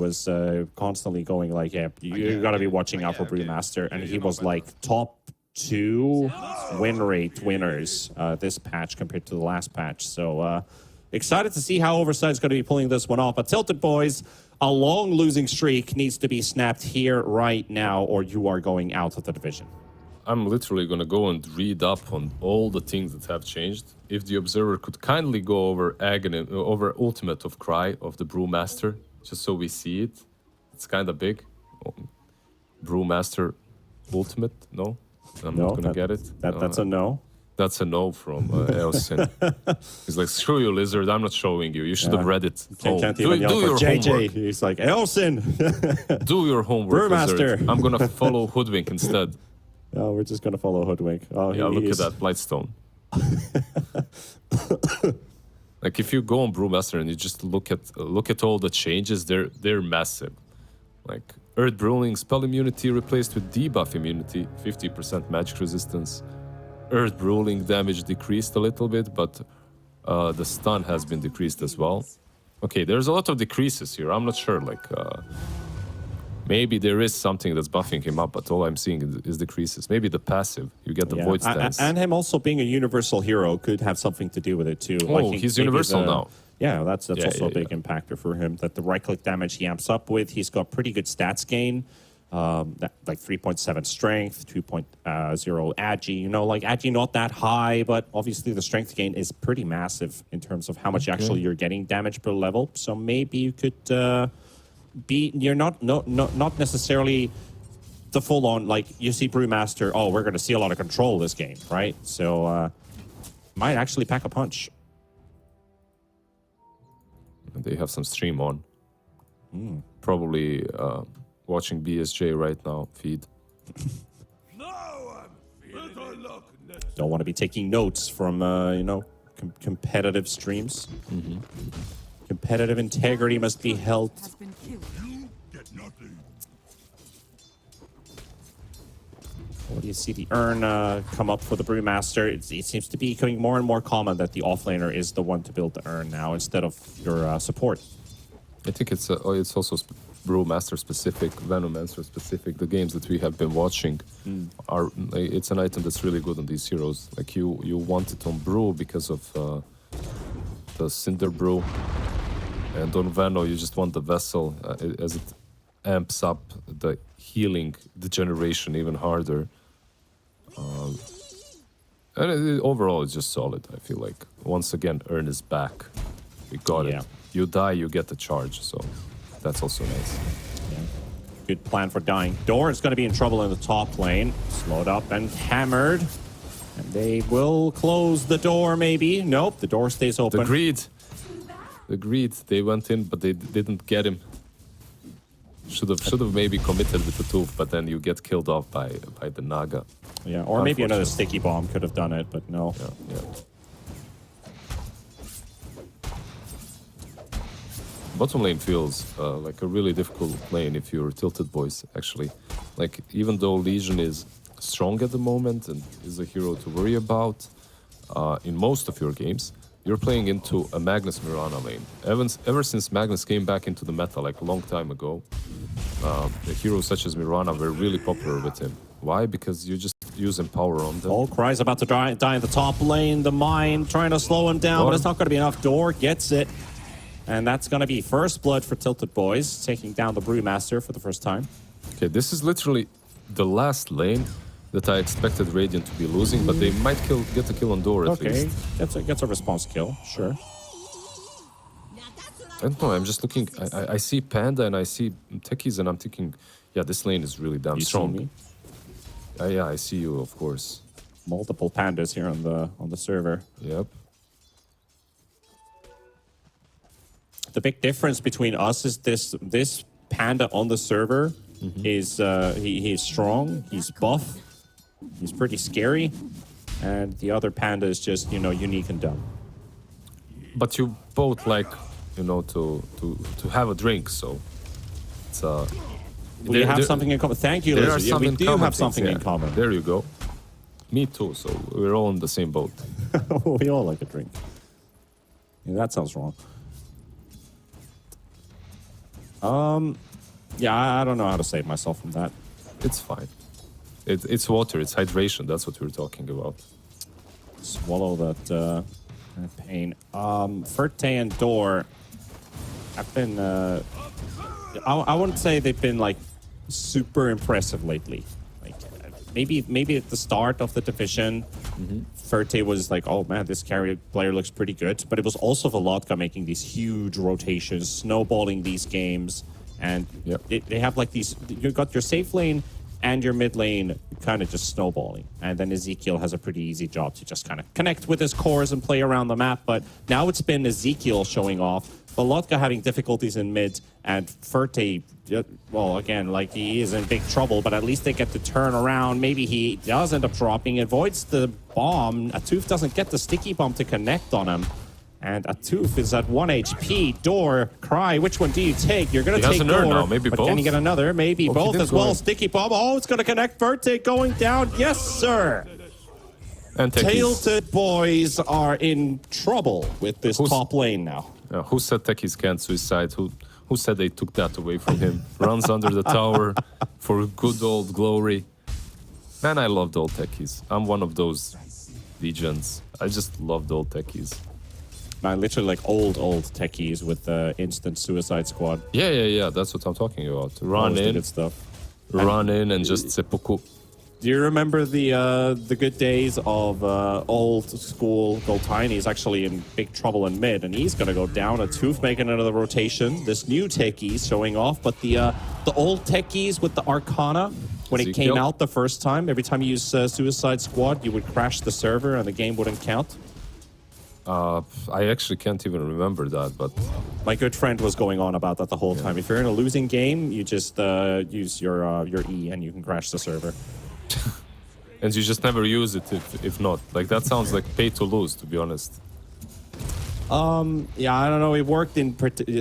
was constantly going like, yeah, you got to be watching out for Brewmaster. And he was like top 2 win rate winners this patch compared to the last patch. So excited to see how Oversight is going to be pulling this one off. But TiltedBoys, a long losing streak needs to be snapped here right now, or you are going out of the division. I'm literally going to go and read up on all the things that have changed. If the observer could kindly go over over Ultimate of Cry of the Brewmaster, just so we see it. It's kind of big. Brewmaster Ultimate, no? I'm not going to get it. That's a no. That's a no from Elsin. He's like, screw you, Lizard. I'm not showing you. You should have read it. Can't even yell for JJ. Homework. He's like, Elsin. Do your homework, Brewmaster. Lizard. I'm going to follow Hoodwink instead. Oh, we're just going to follow Hoodwink. Oh, yeah, look at that Blightstone. Like, if you go on Brewmaster and you just look at all the changes, they're massive. Like, Earth Brawling spell immunity replaced with debuff immunity, 50% magic resistance. Earth Brawling damage decreased a little bit, but the stun has been decreased as well. Okay, there's a lot of decreases here. I'm not sure, like, maybe there is something that's buffing him up, but all I'm seeing is decreases. Maybe the passive, you get the Void Stance. And him also being a universal hero could have something to do with it too. Oh, like he's universal now. Yeah, that's also a big impactor for him. That the right-click damage he amps up with, he's got pretty good stats gain. Like 3.7 strength, 2.0 agi. You know, like agi not that high, but obviously the strength gain is pretty massive in terms of how much actually you're getting damage per level. So maybe you could you're not necessarily the full-on, like you see Brewmaster, oh, we're going to see a lot of control this game, right? So might actually pack a punch. They have some stream on. Probably watching BSJ right now, feed. Don't want to be taking notes from, you know, competitive streams. Competitive integrity must be held. What do you see the urn come up for the Brewmaster? It seems to be becoming more and more common that the offlaner is the one to build the urn now instead of your support. I think it's also Brewmaster specific, Venomancer specific. The games that we have been watching are it's an item that's really good on these heroes. Like you want it on Brew because of the Cinder Brew, and on Veno you just want the vessel as it amps up the healing degeneration even harder. And overall, it's just solid. I feel like once again, Urn is back. We got it. You die, you get the charge. So that's also nice. Yeah. Good plan for dying. Door is going to be in trouble in the top lane. Slowed up and hammered. And they will close the door, maybe. Nope, the door stays open. The greed. The greed. They went in, but they didn't get him. Should have maybe committed with the tooth, but then you get killed off by the Naga. Yeah, or maybe another sticky bomb could have done it, but no. Yeah. Bottom lane feels like a really difficult lane if you're TiltedBoys, actually. Like, even though Legion is strong at the moment and is a hero to worry about, in most of your games, you're playing into a Magnus Mirana lane. Ever since Magnus came back into the meta like a long time ago, the heroes such as Mirana were really popular with him. Why? Because you just use Empower on them. Oh, Cry's about to die in the top lane. The Mine trying to slow him down, but it's not going to be enough. Door gets it. And that's going to be first blood for TiltedBoys, taking down the Brewmaster for the first time. Okay, this is literally the last lane that I expected Radiant to be losing, but they might get a kill on Door at least. Okay, gets a response kill, sure. I don't know, I'm just looking, I see Panda and I see Techies and I'm thinking, yeah, this lane is really damn strong. See me? Yeah, I see you, of course. Multiple Pandas here on the server. Yep. The big difference between us is this Panda on the server is he's strong, he's buff, he's pretty scary, and the other Panda is just, you know, unique and dumb. But you both like, you know, to have a drink, so it's we have something in common. Thank you, Lizard. Yeah, we do have something in common. There you go. Me too, so we're all in the same boat. We all like a drink. Yeah, that sounds wrong. Yeah, I don't know how to save myself from that. It's fine. It's water. It's hydration. That's what we're talking about. Swallow that pain. Ferte and Door have been... I wouldn't say they've been, like, super impressive lately. Like, maybe at the start of the division, Ferte was like, oh man, this carry player looks pretty good. But it was also Volodka making these huge rotations, snowballing these games. And they have like these, you got your safe lane and your mid lane kind of just snowballing. And then Ezekiel has a pretty easy job to just kind of connect with his cores and play around the map. But now it's been Ezekiel showing off. Volodka having difficulties in mid, and Ferte, well, again, like he is in big trouble, but at least they get to turn around. Maybe he does end up dropping, avoids the bomb. Atuf doesn't get the sticky bomb to connect on him. And Atuf is at 1 HP. Door, Cry, which one do you take? You're going to take Door, now. Maybe but both? can you get another? Maybe both as well. Sticky bomb. Oh, it's going to connect. Ferte going down. Yes, sir. And TiltedBoys are in trouble with this top lane now. Who said Techies can't suicide? Who said they took that away from him? Runs under the tower for good old glory. Man, I loved old Techies. I'm one of those legends. I just loved old Techies. Man, literally like old techies with the instant suicide squad. Yeah. That's what I'm talking about. Run in, good stuff. Run in and just seppuku. Do you remember the good days of old school Goltiny? He's actually in big trouble in mid, and he's gonna go down. Atuf making another rotation. This new techies showing off, but the old techies with the Arcana, when it came out the first time, every time you use Suicide Squad, you would crash the server and the game wouldn't count. I actually can't even remember that, but my good friend was going on about that the whole time. If you're in a losing game, you just use your E and you can crash the server. And you just never use it if not. Like, that sounds like pay to lose, to be honest. Yeah, I don't know. It worked in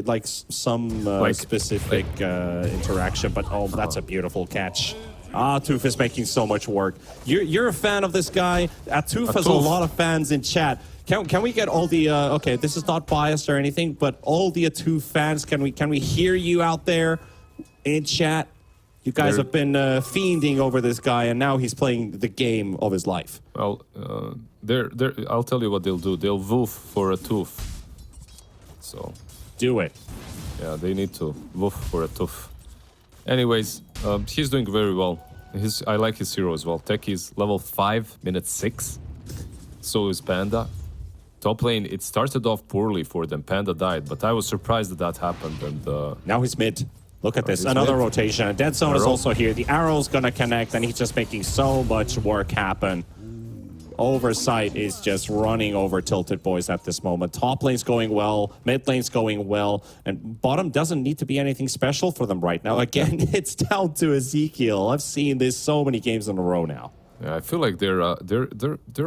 like some specific interaction, but oh, that's a beautiful catch. Atuf is making so much work. You're a fan of this guy. Atuf has a lot of fans in chat. Can we get all the okay, this is not biased or anything, but all the Atuf fans, can we hear you out there in chat? You guys have been fiending over this guy, and now he's playing the game of his life. Well, I'll tell you what they'll do. They'll woof for Atuf. So do it. Yeah, they need to woof for Atuf. Anyways, he's doing very well. I like his hero as well. Tech is level 5, minute 6. So is Panda. Top lane, it started off poorly for them. Panda died, but I was surprised that happened. And now he's mid. Look at this, another rotation. Dead Zone is also here. The arrow's gonna connect, and he's just making so much work happen. Oversight is just running over TiltedBoys at this moment. Top lane's going well, mid lane's going well, and bottom doesn't need to be anything special for them right now. Again, it's down to Ezekiel. I've seen this so many games in a row now. Yeah, I feel like they're a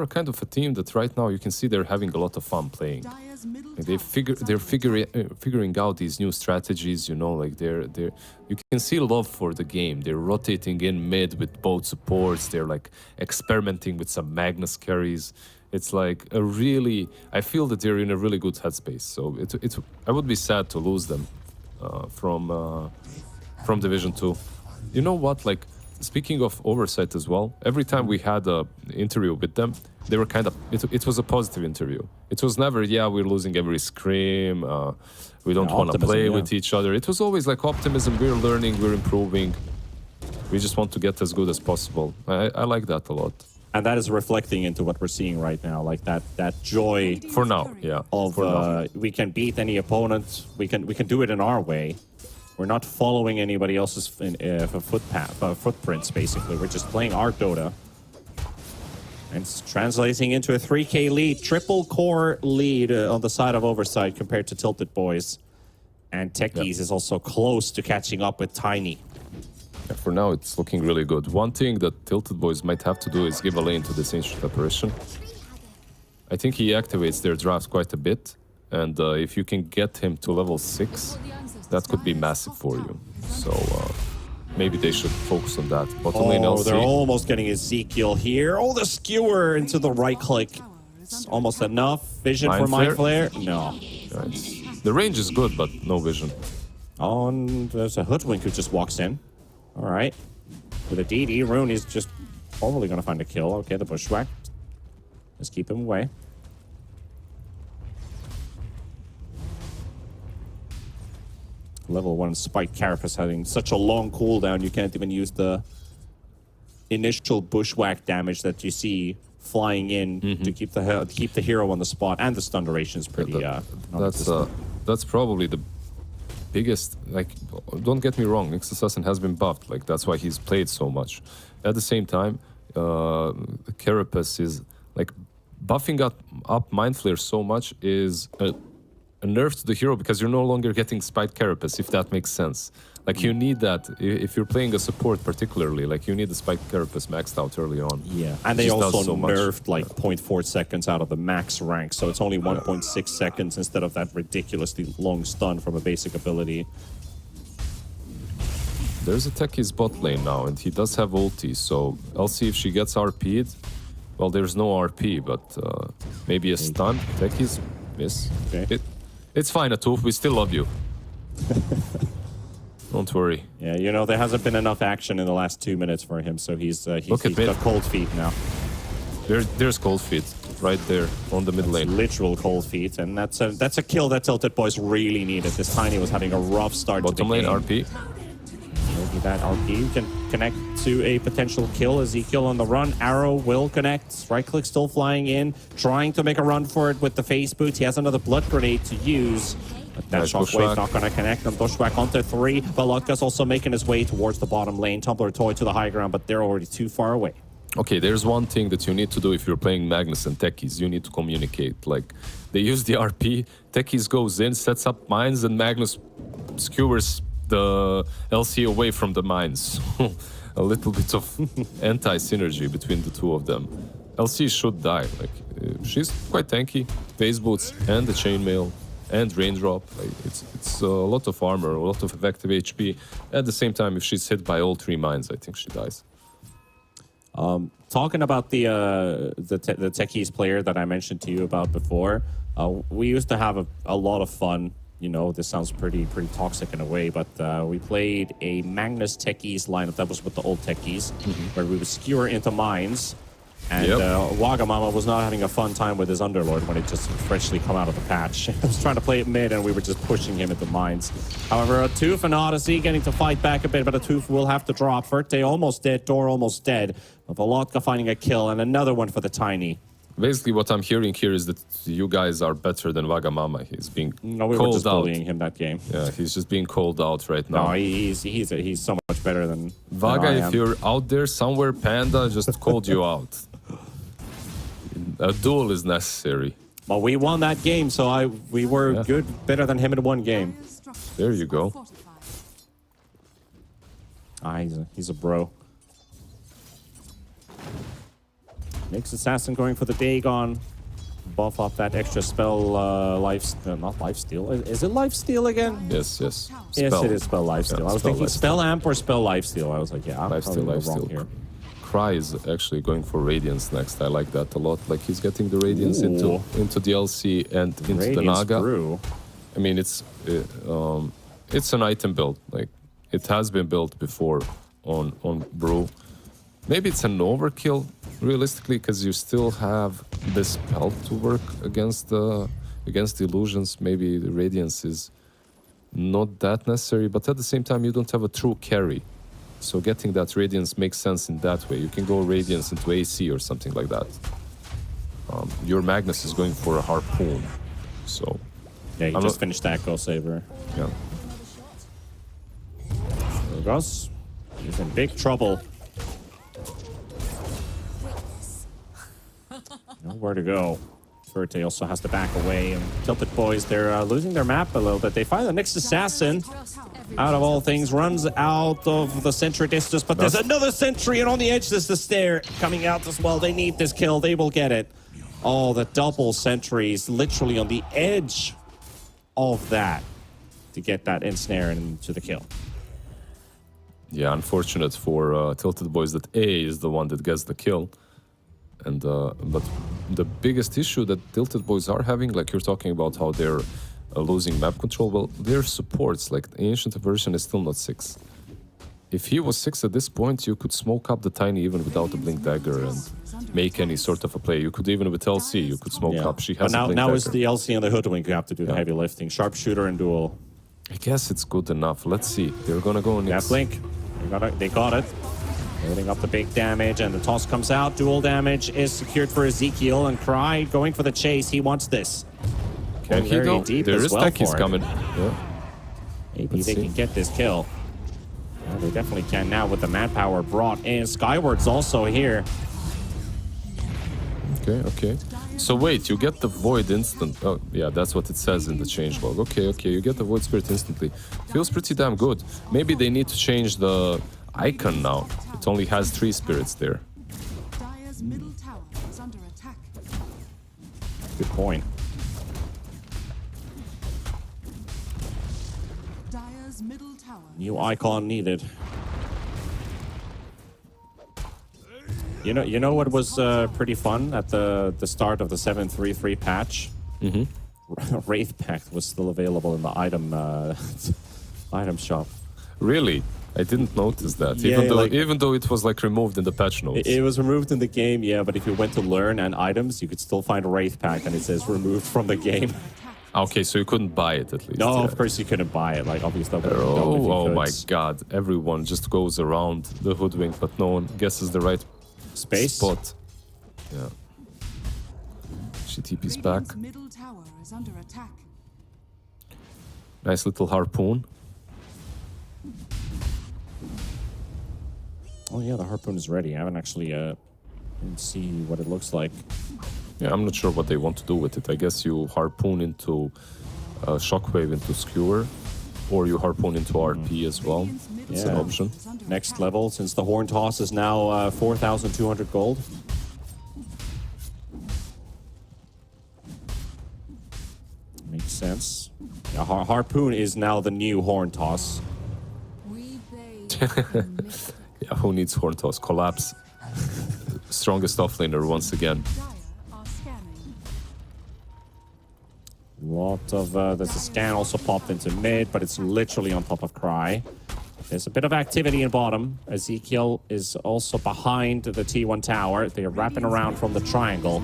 kind of a team that right now you can see they're having a lot of fun playing. Like they're figuring out these new strategies, you know, like you can see love for the game. They're rotating in mid with both supports. They're like experimenting with some Magnus carries. It's like I feel that they're in a really good headspace. So I would be sad to lose them from Division 2. You know what, like, speaking of Oversight as well, every time we had an interview with them, they were kind of, it was a positive interview. It was never, yeah, we're losing every scrim, we don't want to play with each other. It was always like optimism, we're learning, we're improving. We just want to get as good as possible. I like that a lot. And that is reflecting into what we're seeing right now, like that joy. For now, yeah. Of we can beat any opponent, we can do it in our way. We're not following anybody else's footprints, basically. We're just playing our Dota. And it's translating into a 3K lead, triple core lead on the side of Oversight compared to TiltedBoys. And Techies is also close to catching up with Tiny. Yeah, for now, it's looking really good. One thing that TiltedBoys might have to do is give a lane to this ancient apparition. I think he activates their drafts quite a bit. And if you can get him to level 6, that could be massive for you. So maybe they should focus on that. Bottom lane LC. They're almost getting Ezekiel here. Oh, the skewer into the right click. It's almost enough. Vision for Mind Flare? No. Nice. The range is good, but no vision. Oh, and there's a Hoodwink who just walks in. All right. With a DD, Rune is just probably going to find a kill. Okay, the Bushwhack. Let's keep him away. Level 1 Spike Carapace having such a long cooldown, you can't even use the initial Bushwhack damage that you see flying in to keep the hero on the spot, and the stun duration is pretty. That's probably the biggest. Like, don't get me wrong, Nyx Assassin has been buffed. Like, that's why he's played so much. At the same time, Carapace is like buffing up Mind Flare so much is a nerf to the hero, because you're no longer getting Spiked Carapace, if that makes sense. Like, you need that if you're playing a support particularly. Like, you need the Spiked Carapace maxed out early on. Yeah, and they also nerfed like 0.4 seconds out of the max rank, so it's only 1.6 seconds instead of that ridiculously long stun from a basic ability. There's a Techie's bot lane now, and he does have ulti, so I'll see if she gets RP'd. Well, there's no RP, but maybe a stun. Techie's miss. Okay. It's fine, Atuf, we still love you. Don't worry. Yeah, you know, there hasn't been enough action in the last 2 minutes for him, so he's got cold feet now. There's cold feet right there on the mid lane. Literal cold feet, and that's a kill that TiltedBoys really needed. This Tiny was having a rough start to the game. Bottom lane RP. Maybe that RP can connect to a potential kill. Ezekiel on the run. Arrow will connect. Right click still flying in, trying to make a run for it with the face boots. He has another blood grenade to use. But that shockwave not going to connect them. Bushwhack onto 3. Valotka's also making his way towards the bottom lane. Tumbler Toy to the high ground, but they're already too far away. Okay, there's one thing that you need to do if you're playing Magnus and Techies. You need to communicate. Like, they use the RP, Techies goes in, sets up mines, and Magnus skewers the LC away from the mines. A little bit of anti-synergy between the two of them. LC should die. Like, she's quite tanky. Phase boots and the chainmail and raindrop. Like, it's a lot of armor, a lot of effective HP. At the same time, if she's hit by all 3 mines, I think she dies. Talking about the Techies player that I mentioned to you about before, we used to have a lot of fun. You know, this sounds pretty toxic in a way, but we played a Magnus Techies lineup that was with the old Techies, where we would skewer into mines, and Wagamama was not having a fun time with his Underlord when it just freshly come out of the patch. He was trying to play it mid, and we were just pushing him into mines. However, Atuf and Odyssey getting to fight back a bit, but Atuf will have to drop. Ferte almost dead, Door almost dead. Volotka finding a kill, and another one for the Tiny. Basically, what I'm hearing here is that you guys are better than Wagamama. He's being we were just bullying him that game. Yeah, he's just being called out right now. No, he's so much better than Vaga. If you're out there somewhere, Panda just called you out. A duel is necessary. Well, we won that game, so we were good, better than him in one game. There you go. He's a bro. Nyx Assassin going for the Dagon. Buff up that extra spell, not lifesteal. Is it lifesteal again? Yes. Yes, it is spell lifesteal. I was thinking spell amp or spell lifesteal. I was like, yeah, I'm probably wrong here. Cry is actually going for Radiance next. I like that a lot. Like, he's getting the Radiance into the LC and into Radiance the Naga. Brew. I mean, it's an item build. Like, it has been built before on Brew. Maybe it's an overkill, realistically, because you still have this spell to work against the illusions. Maybe the Radiance is not that necessary, but at the same time, you don't have a true carry. So getting that Radiance makes sense in that way. You can go Radiance into AC or something like that. Your Magnus is going for a Harpoon, so... Yeah, he just finished that Echo Saber. Yeah. There goes. He's in big trouble. Nowhere to go. Ferte also has to back away, and TiltedBoys, they're losing their map a little bit. They find the next assassin, out of all things, runs out of the sentry distance, but there's another sentry, and on the edge there's the stair coming out as well. They need this kill. They will get it. Oh, the double sentries literally on the edge of that to get that ensnare into the kill. Yeah, unfortunate for TiltedBoys that A is the one that gets the kill. And but the biggest issue that TiltedBoys are having, like you're talking about how they're losing map control. Well, their supports, like the Ancient Apparition, is still not 6. If he was 6 at this point, you could smoke up the Tiny even without a Blink Dagger and make any sort of a play. You could even with LC, you could smoke up. She has but a Blink now Dagger. is the LC and the Hoodwink who have to do the heavy lifting. Sharpshooter and Duel. I guess it's good enough. Let's see. They're gonna go Yeah, next. Blink. They got it. Loading up the big damage, and the toss comes out. Dual damage is secured for Ezekiel, and Cry going for the chase. He wants this. Can he very go? deep There as is well techies for it. coming. Yeah. Maybe Let's they see. can get this kill. Well, they definitely can now with the manpower brought in. Skyward's also here. Okay, okay. So wait, you get the Void instant. Oh, yeah, that's what it says in the changelog. Okay, okay, you get the Void Spirit instantly. Feels pretty damn good. Maybe they need to change the icon now. It only has 3 spirits there. Dire's middle tower is under attack. Good point. Dire's middle tower. New icon needed. You know what was pretty fun at the start of the 7.3.3 patch? Wraith Pact was still available in the item shop. Really? I didn't notice that. Yeah, Even though it was like removed in the patch notes. It was removed in the game, yeah, but if you went to learn and items, you could still find a Wraith Pact and it says removed from the game. Okay, so you couldn't buy it at least. No, yeah. of course you couldn't buy it. Like, obviously, that would have been dumb if you Oh could. my god. Everyone just goes around the Hoodwink, but no one guesses the right Space? spot. Yeah. She TP's back. Radiant's middle tower is under attack. Nice little harpoon. Oh yeah, the harpoon is ready. I haven't actually didn't see what it looks like. Yeah, I'm not sure what they want to do with it. I guess you harpoon into Shockwave into Skewer, or you harpoon into RP as well. It's an Yeah. option. Next level, since the horn toss is now 4,200 gold. Makes sense. Yeah, harpoon is now the new horn toss. We bathe in mist. Yeah, who needs Horn Toss? Collapse. Strongest offlaner once again. Dire are scanning. Lot of there's a scan also popped into mid, but it's literally on top of Cry. There's a bit of activity in bottom. Ezekiel is also behind the T1 tower. They are wrapping around from the triangle.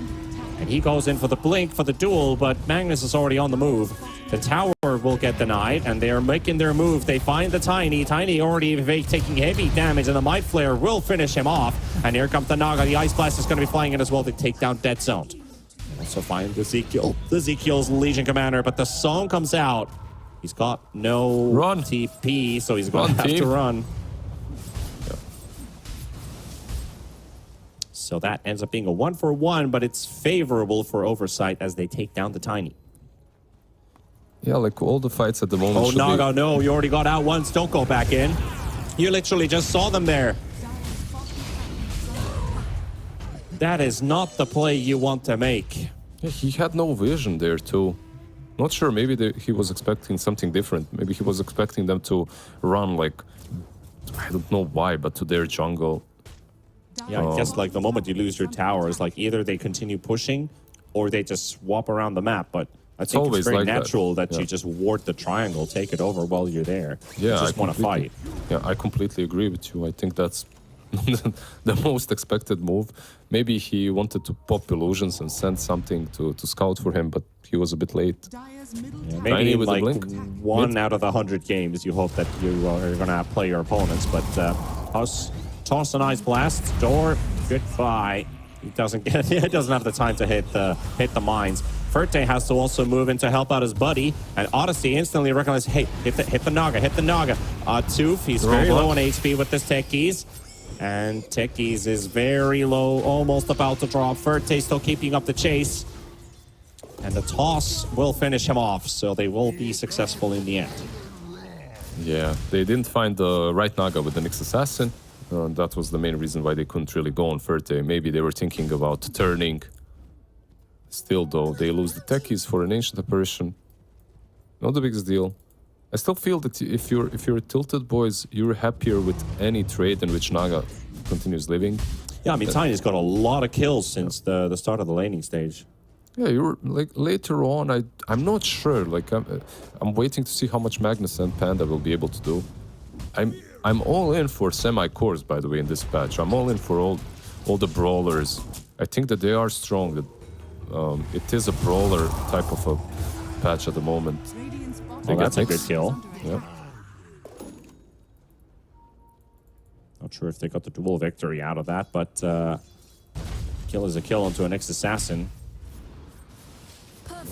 And he goes in for the blink for the duel, but Magnus is already on the move. The tower will get denied, and they are making their move. They find the Tiny. Tiny already taking heavy damage, and the Might Flare will finish him off. And here comes the Naga. The Ice Blast is going to be flying in as well to take down Dead Zone. And also find Ezekiel. Ezekiel's Legion Commander, but the song comes out. He's got no Run. TP, so he's going to have team. to run. So that ends up being a 1-for-1, but it's favorable for Oversight as they take down the Tiny. Yeah, like all the fights at the moment. Oh, should Naga, be... no, you already got out once. Don't go back in. You literally just saw them there. That is not the play you want to make. Yeah, he had no vision there too. Not sure, maybe he was expecting something different. Maybe he was expecting them to run like, I don't know why, but to their jungle. Yeah, I guess like the moment you lose your tower, it's like either they continue pushing or they just swap around the map. But I think always it's very like that. natural that Yeah. you just ward the triangle, take it over while you're there. Yeah, You just I want to completely- fight. Yeah, I completely agree with you. I think that's the most expected move. Maybe he wanted to pop illusions and send something to scout for him, but he was a bit late. Dire's middle Yeah, tower. maybe Tiny in with a like blink. one out of the 100 games, you hope that you are going to play your opponents. But toss an Ice Blast, door, goodbye. He doesn't get. He doesn't have the time to hit the mines. Ferte has to also move in to help out his buddy, and Odyssey instantly recognizes, hey, hit the Naga, hit the Naga. Toof, he's very Robot. low on HP with this Techies. And Techies is very low, almost about to drop. Ferte still keeping up the chase. And the toss will finish him off, so they will be successful in the end. Yeah, they didn't find the right Naga with the Nyx Assassin. That was the main reason why they couldn't really go on Ferte. Maybe they were thinking about turning. Still, though, they lose the techies for an Ancient Apparition. Not the biggest deal. I still feel that if you're Tilted Boys, you're happier with any trade in which Naga continues living. Yeah, I mean, Tiny's got a lot of kills since the start of the laning stage. Yeah, you're like later on. I'm not sure. Like I'm waiting to see how much Magnus and Panda will be able to do. I'm all in for semi-cores, by the way, in this patch. I'm all in for all the brawlers. I think that they are strong. That it is a brawler type of a patch at the moment. Radiant's bottom Well, that's a tower good is kill. under Yeah. attack. Not sure if they got the dual victory out of that, but kill is a kill onto a next assassin.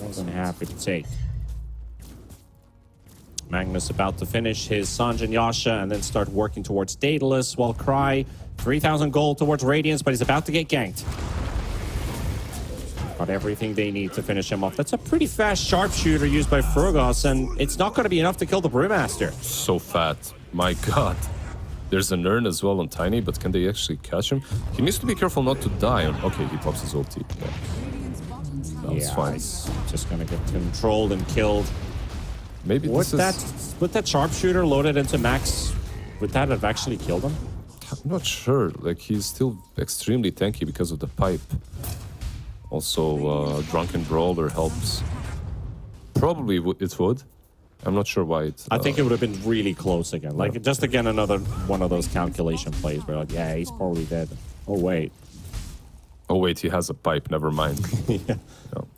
More than happy to take. Magnus about to finish his Sanjin Yasha and then start working towards Daedalus, while Cry 3,000 gold towards Radiance, but he's about to get ganked. Got everything they need to finish him off. That's a pretty fast sharpshooter used by Frugos, and it's not going to be enough to kill the Brewmaster. So fat. My God. There's an urn as well on Tiny, but can they actually catch him? He needs to be careful not to die. Okay, he pops his ulti. Yeah. Radiant's bottom tower That's fine. He's just going to get controlled and killed. Maybe Would this is... that sharpshooter loaded into max, would that have actually killed him? I'm not sure. Like, he's still extremely tanky because of the pipe. Also, Drunken Brawler helps. Probably it would. I'm not sure why it... I think it would have been really close again. Like, just again, another one of those calculation plays where, like, yeah, he's probably dead. Oh, wait. Oh, wait, he has a pipe. Never mind. Yeah. No.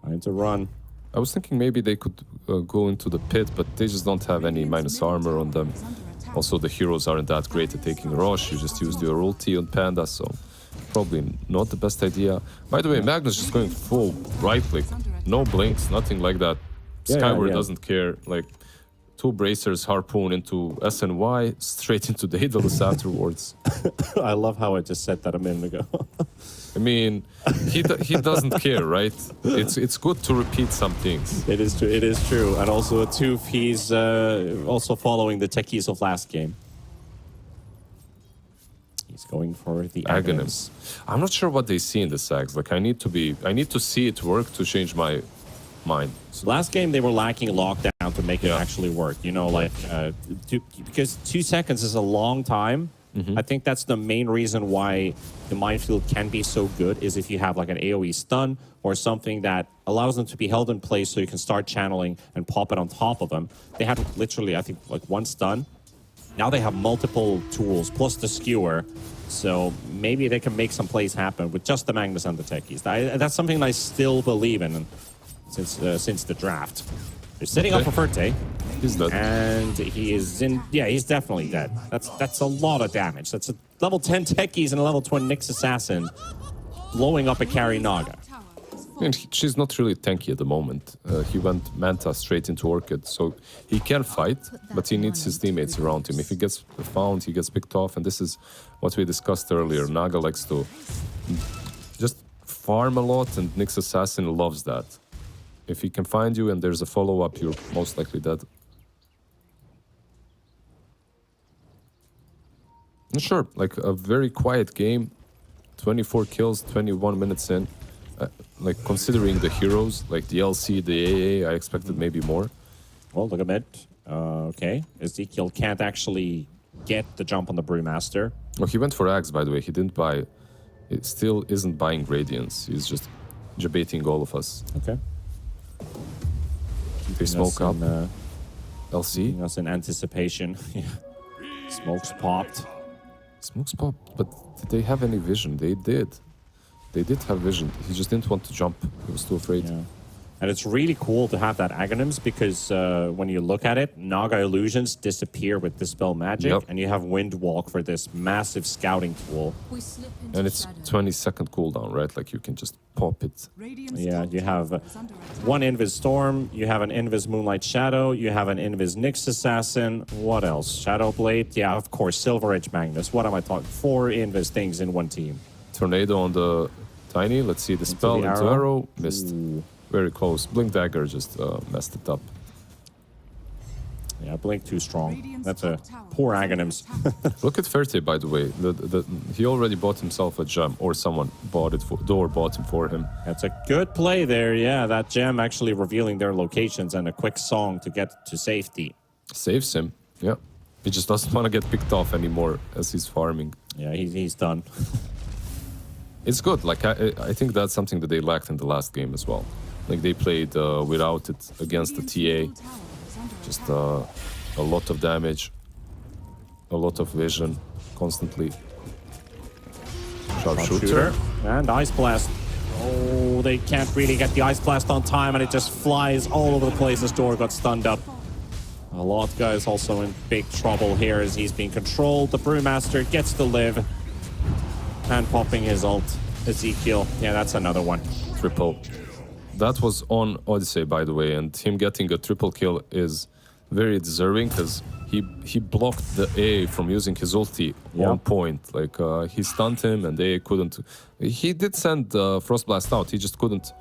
Time to run. I was thinking maybe they could go into the pit, but they just don't have any minus armor on them. Also, the heroes aren't that great at taking Rosh. You just used your ulti on Panda, so probably not the best idea. By the way, Magnus just going full right click. No blinks, nothing like that. Skyward doesn't care. Like, 2 bracers, harpoon into SNY, straight into Daedalus afterwards. I love how I just said that a minute ago. I mean, he doesn't care, right? It's good to repeat some things. It is true. It is true. And also, a Tooth, he's also following the techies of last game. He's going for the Aghanims. I'm not sure what they see in the sags. Like, I need to see it work to change my mind. So Last game, they were lacking lockdown to make it actually work. You know, like, because 2 seconds is a long time. I think that's the main reason why the minefield can be so good, is if you have like an AoE stun or something that allows them to be held in place so you can start channeling and pop it on top of them. They had literally, I think, like 1 stun. Now they have multiple tools plus the skewer. So maybe they can make some plays happen with just the Magnus and the techies. That's something I still believe in since the draft. They're setting up for Ferte. he's dead. And he is in... Yeah, he's definitely dead. That's a lot of damage. That's a level 10 techies and a level 20 Nyx Assassin blowing up a carry Naga. I mean, she's not really tanky at the moment. He went Manta straight into Orchid, so he can fight, but he needs his teammates around him. If he gets found, he gets picked off, and this is what we discussed earlier. Naga likes to just farm a lot, and Nyx Assassin loves that. If he can find you and there's a follow-up, you're most likely dead. And sure, like a very quiet game, 24 kills, 21 minutes in. Like, considering the heroes, like the LC, the AA, I expected maybe more. Well, look at mid. Okay. Ezekiel can't actually get the jump on the Brewmaster. Oh, he went for Axe, by the way. He didn't buy... It still isn't buying Radiance. He's just debating all of us. Okay. They smoke up. LC? Keeping us in anticipation. Yeah. Smokes popped. Smokes popped, but did they have any vision? They did. They did have vision. He just didn't want to jump. He was too afraid. Yeah. And it's really cool to have that Aghanims because when you look at it, Naga illusions disappear with Dispel Magic, Yep. and you have Windwalk for this massive scouting tool. We slip into And it's shadow. 20-second cooldown, right? Like, you can just pop it. Radiant's Yeah, top you have tower is under attack. one Invis Storm, you have an Invis Moonlight Shadow, you have an Invis Nyx Assassin. What else? Shadow Blade? Yeah, of course. Silver Edge Magnus. What am I talking? 4 Invis things in one team. Tornado on the Tiny. Let's see the spell the into arrow. arrow. Missed. Ooh. Very close. Blink Dagger just messed it up. Yeah, Blink too strong. Radiant's That's a top tower poor is under Aghanims. attack. Look at Ferte, by the way. He already bought himself a gem, or someone bought it for. Door bought him for him. That's a good play there. Yeah, that gem actually revealing their locations and a quick song to get to safety. Saves him. Yeah. He just doesn't want to get picked off anymore as he's farming. Yeah, he's done. It's good. Like I think that's something that they lacked in the last game as well. Like they played without it against the TA. Just a lot of damage, a lot of vision, constantly. Sharpshooter. And Ice Blast. Oh, they can't really get the Ice Blast on time, and it just flies all over the place. This door got stunned up. A lot guy is also in big trouble here as he's being controlled. The Brewmaster gets to live. And popping his ult. Ezekiel. Yeah, that's another one. Triple. That was on Odyssey, by the way, and him getting a triple kill is very deserving because he blocked the A from using his ulti on point. Like he stunned him and they couldn't. He did send Frost Blast out. He just couldn't.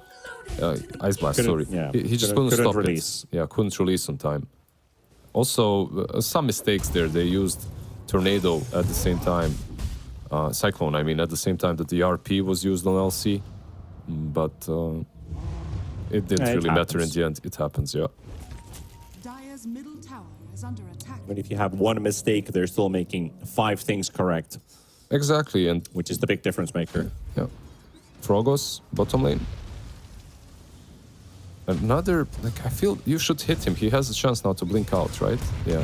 Ice Blast, sorry. Yeah, he just couldn't stop release. it. Yeah, couldn't release on time. Also, some mistakes there. They used Tornado at the same time. Cyclone, I mean, at the same time that the RP was used on LC. But it didn't really matter in the end. It happens, yeah. Dire's middle tower is under attack. But if you have one mistake, they're still making 5 things correct. Exactly, and which is the big difference maker. Yeah. Frogos, bottom lane. Another, like, I feel you should hit him. He has a chance now to blink out, right? Yeah.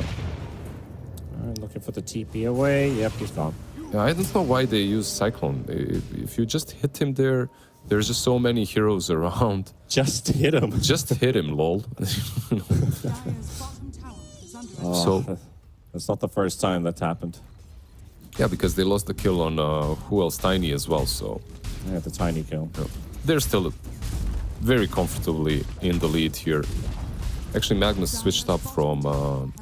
Alright, looking for the TP away. Yep, he's gone. Yeah, I don't know why they use Cyclone. If you just hit him there, there's just so many heroes around. Just hit him. Just hit him, lol. So that's not the first time that's happened. Yeah, because they lost the kill on who else? Tiny as well. So yeah, the Tiny kill. They're still very comfortably in the lead here. Actually, Magnus switched up from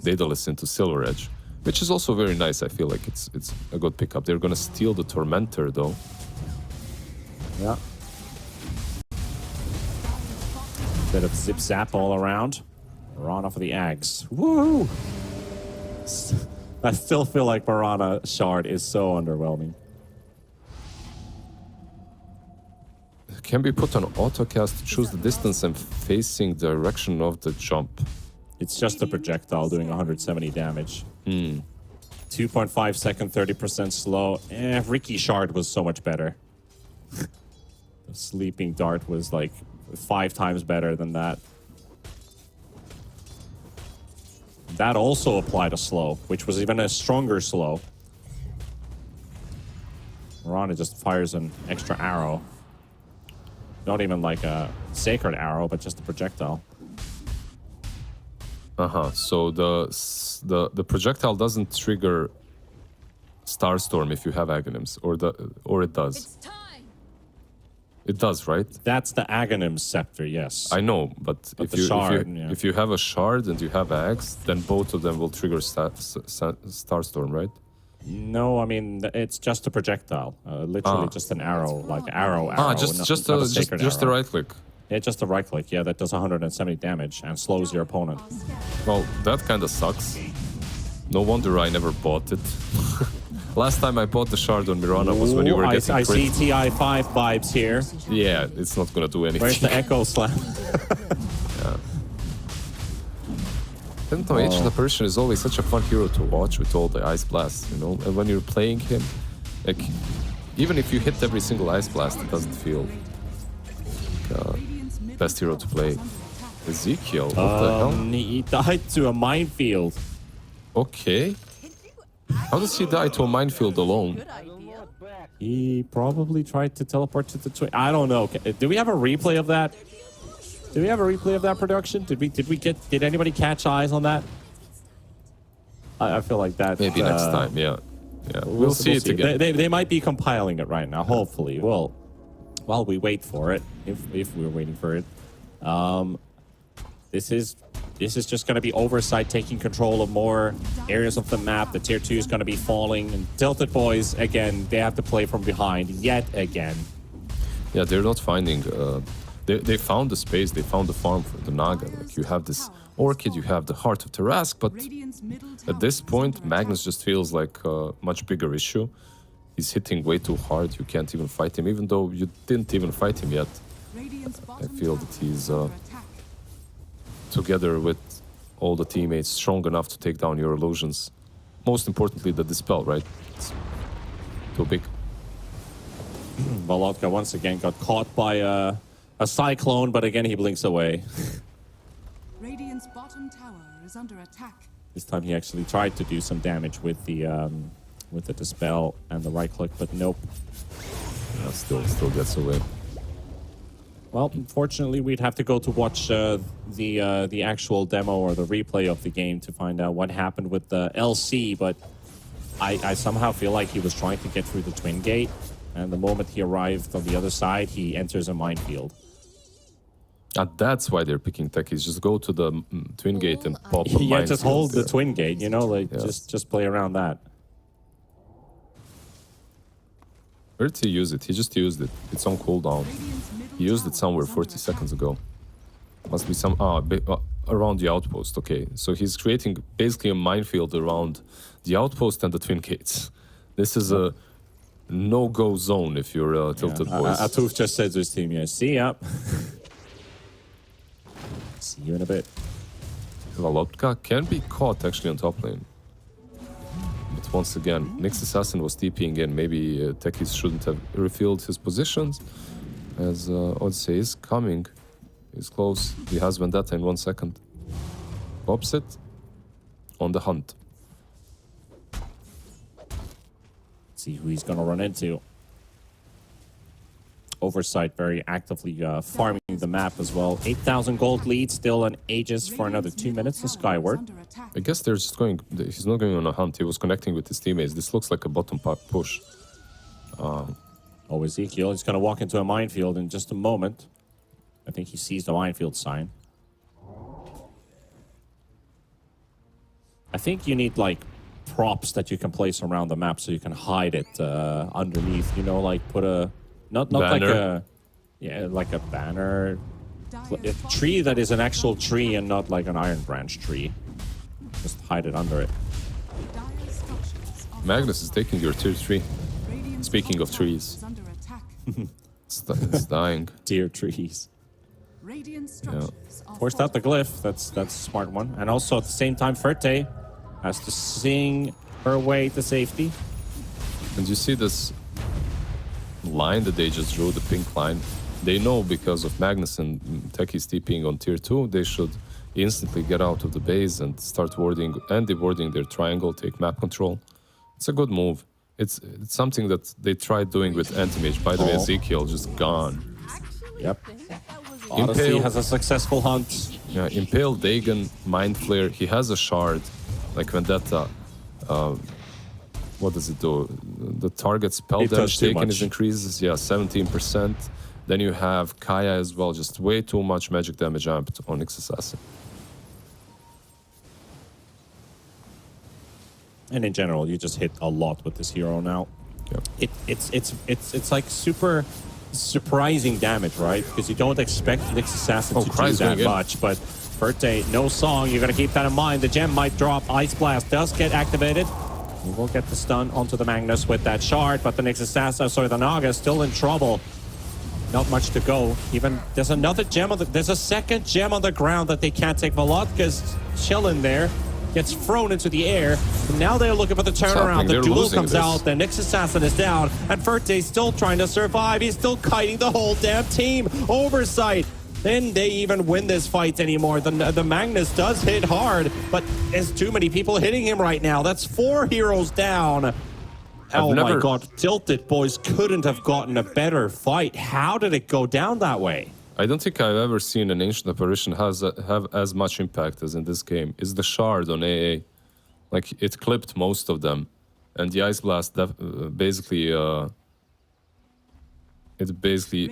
Daedalus into Silver Edge, which is also very nice. I feel like it's a good pickup. They're gonna steal the Tormentor though. Yeah. Bit of zip zap all around. Mirana for the Ags. Woo! I still feel like Mirana Shard is so underwhelming. Can be put on autocast to choose the distance and facing direction of the jump. It's just a projectile doing 170 damage. 2.5 second, 30% slow. Ricky Shard was so much better. The sleeping dart was like 5 times better than that. That also applied a slow, which was even a stronger slow. Mirana just fires an extra arrow. Not even like a sacred arrow, but just a projectile. So the projectile doesn't trigger Starstorm if you have Aghanims, or it does. It's time. It does, right? That's the Aghanim scepter, yes. I know, but if you have a shard and you have Axe, then both of them will trigger Starstorm, right? No, I mean it's just a projectile, literally just an arrow, like arrow. Just a right click. Yeah, just a right click. Yeah, that does 170 damage and slows your opponent. Well, that kind of sucks. No wonder I never bought it. Last time I bought the shard on Mirana was when you were getting I see TI5 vibes here. Yeah, it's not gonna do anything. Where's the Echo Slam? I don't know, Ancient Apparition is always such a fun hero to watch with all the Ice Blasts, you know? And when you're playing him, like, even if you hit every single Ice Blast, it doesn't feel like best hero to play. Ezekiel, what the hell? He died to a minefield. Okay. How does he die to a minefield alone? He probably tried to teleport to the twin. I don't know. Do we have a replay of that? Do we have a replay of that production? Did anybody catch eyes on that? I feel like that. Maybe next time, yeah. We'll see it again. They might be compiling it right now. Hopefully, well, while we wait for it, if we're waiting for it, this is just going to be Oversight taking control of more areas of the map. The tier 2 is going to be falling, and TiltedBoys again. They have to play from behind yet again. Yeah, they're not finding. They found the space, they found the farm for the Naga. Like, you have this Orchid, you have the Heart of Tarask, but at this point, Magnus just feels like a much bigger issue. He's hitting way too hard, you can't even fight him, even though you didn't even fight him yet. I feel that he's, together with all the teammates, strong enough to take down your illusions. Most importantly, the Dispel, right? It's too big. Volotka once again got caught by a cyclone, but again he blinks away. Radiant's bottom tower is under attack. This time he actually tried to do some damage with the dispel and the right click, but nope. Yeah, still gets away. Well, unfortunately, we'd have to go to watch the actual demo or the replay of the game to find out what happened with the LC, but I somehow feel like he was trying to get through the twin gate, and the moment he arrived on the other side, he enters a minefield. And that's why they're picking techies. Just go to the twin gate and pop a Yeah, just minefield hold the there. twin gate, you know, like Yes. just play around that. Where did he use it? He just used it. It's on cooldown. Radiant's middle He used it tower somewhere is 40 under seconds attack. ago. Must be some around the outpost. Okay, so he's creating basically a minefield around the outpost and the twin gates. This is a no-go zone if you're Tilted Boys. Atuf just said to his team, yeah, see ya. See you in a bit. Volotka can be caught actually on top lane. But once again, Nyx Assassin was TPing in. Maybe techies shouldn't have refilled his positions. As Odyssey is coming. He's close. He has Vendetta in 1 second. Opposite. On the hunt. See who he's gonna run into. Oversight very actively farming the map as well. 8,000 gold lead, still an Aegis for another 2 minutes to Skyward. I guess they're just going. He's not going on a hunt. He was connecting with his teammates. This looks like a bottom push. Oh, Ezekiel, he's gonna walk into a minefield in just a moment. I think he sees the minefield sign. I think you need like props that you can place around the map so you can hide it underneath. You know, like put a not like Banner. like a banner, a tree that is an actual tree and not like an Iron Branch tree. Just hide it under it. Magnus is taking your tier 3. Speaking of trees. It's dying. Dear trees. Yeah. Forced out the glyph. That's a smart one. And also at the same time, Ferte has to sing her way to safety. And you see this line that they just drew, the pink line. They know because of Magnus and Techies TPing on tier 2, they should instantly get out of the base and start warding and dewarding their triangle, take map control. It's a good move. It's something that they tried doing with Anti-Mage. By the way, Ezekiel just gone. Yep. Odyssey Impale has a successful hunt. Yeah, Impale, Dagon, Mind Flare. He has a shard, like Vendetta. What does it do? The target spell It does damage too taken much. is increases. Yeah, 17%. Then you have Kaya as well. Just way too much magic damage amped on Nyx Assassin. And in general, you just hit a lot with this hero now. Yeah. It's like super surprising damage, right? Because you don't expect Nyx Assassin to do Cry's that going in. much, but Ferte, no song. You're gonna keep that in mind. The gem might drop. Ice Blast does get activated. We will get the stun onto the Magnus with that shard, but the Nyx Assassin, sorry, the Naga is still in trouble. Not much to go. Even there's another gem on the. There's a second gem on the ground that they can't take. Volodka's chilling there. Gets thrown into the air. And now they're looking for the turnaround. The They're duel losing comes this. out. The Nyx Assassin is down. And Ferte's still trying to survive. He's still kiting the whole damn team. Oversight. Then they even win this fight anymore. The Magnus does hit hard, but there's too many people hitting him right now. That's 4 heroes down. Oh my god, TiltedBoys couldn't have gotten a better fight. How did it go down that way? I don't think I've ever seen an Ancient Apparition have as much impact as in this game. It's the shard on AA. Like, it clipped most of them. And the Ice Blast basically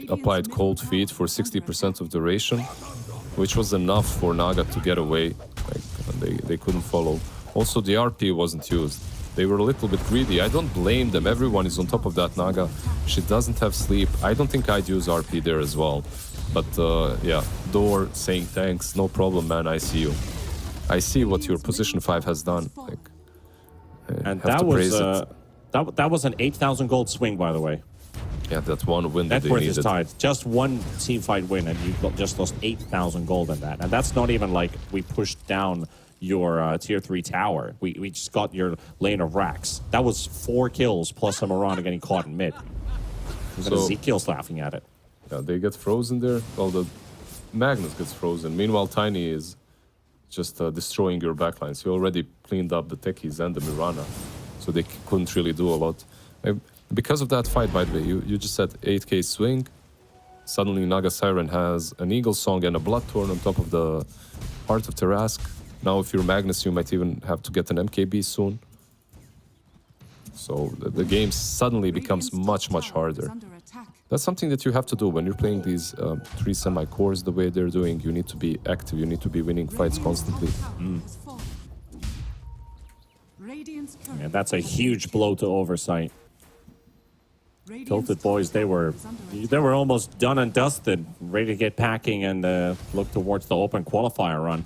applied Cold Feet for 60% of duration, which was enough for Naga to get away. Like, they couldn't follow. Also, the RP wasn't used. They were a little bit greedy. I don't blame them. Everyone is on top of that Naga. She doesn't have sleep. I don't think I'd use RP there as well. But yeah, Door saying thanks, no problem, man. I see you. I see what your position 5 has done. Like, And have that to praise was it. that was an 8,000 gold swing, by the way. Yeah, that one win that Net they worth is needed. tied. Just one team fight win, and you just lost 8,000 gold in that. And that's not even like we pushed down your tier 3 tower. We just got your lane of racks. That was 4 kills plus a Mirana getting caught in mid. Even Ezekiel's laughing at it. Yeah, they get frozen there. Well, the Magnus gets frozen. Meanwhile, Tiny is just destroying your backlines. You already cleaned up the techies and the Mirana, so they couldn't really do a lot. Because of that fight, by the way, you just said 8k swing. Suddenly, Naga Siren has an Eagle Song and a Bloodthorn on top of the Heart of Tarask. Now, if you're Magnus, you might even have to get an MKB soon. So the game suddenly becomes much, much harder. That's something that you have to do when you're playing these 3 semi-cores the way they're doing. You need to be active. You need to be winning fights constantly. And that's a huge blow to Oversight. TiltedBoys, they were almost done and dusted, ready to get packing and look towards the open qualifier run.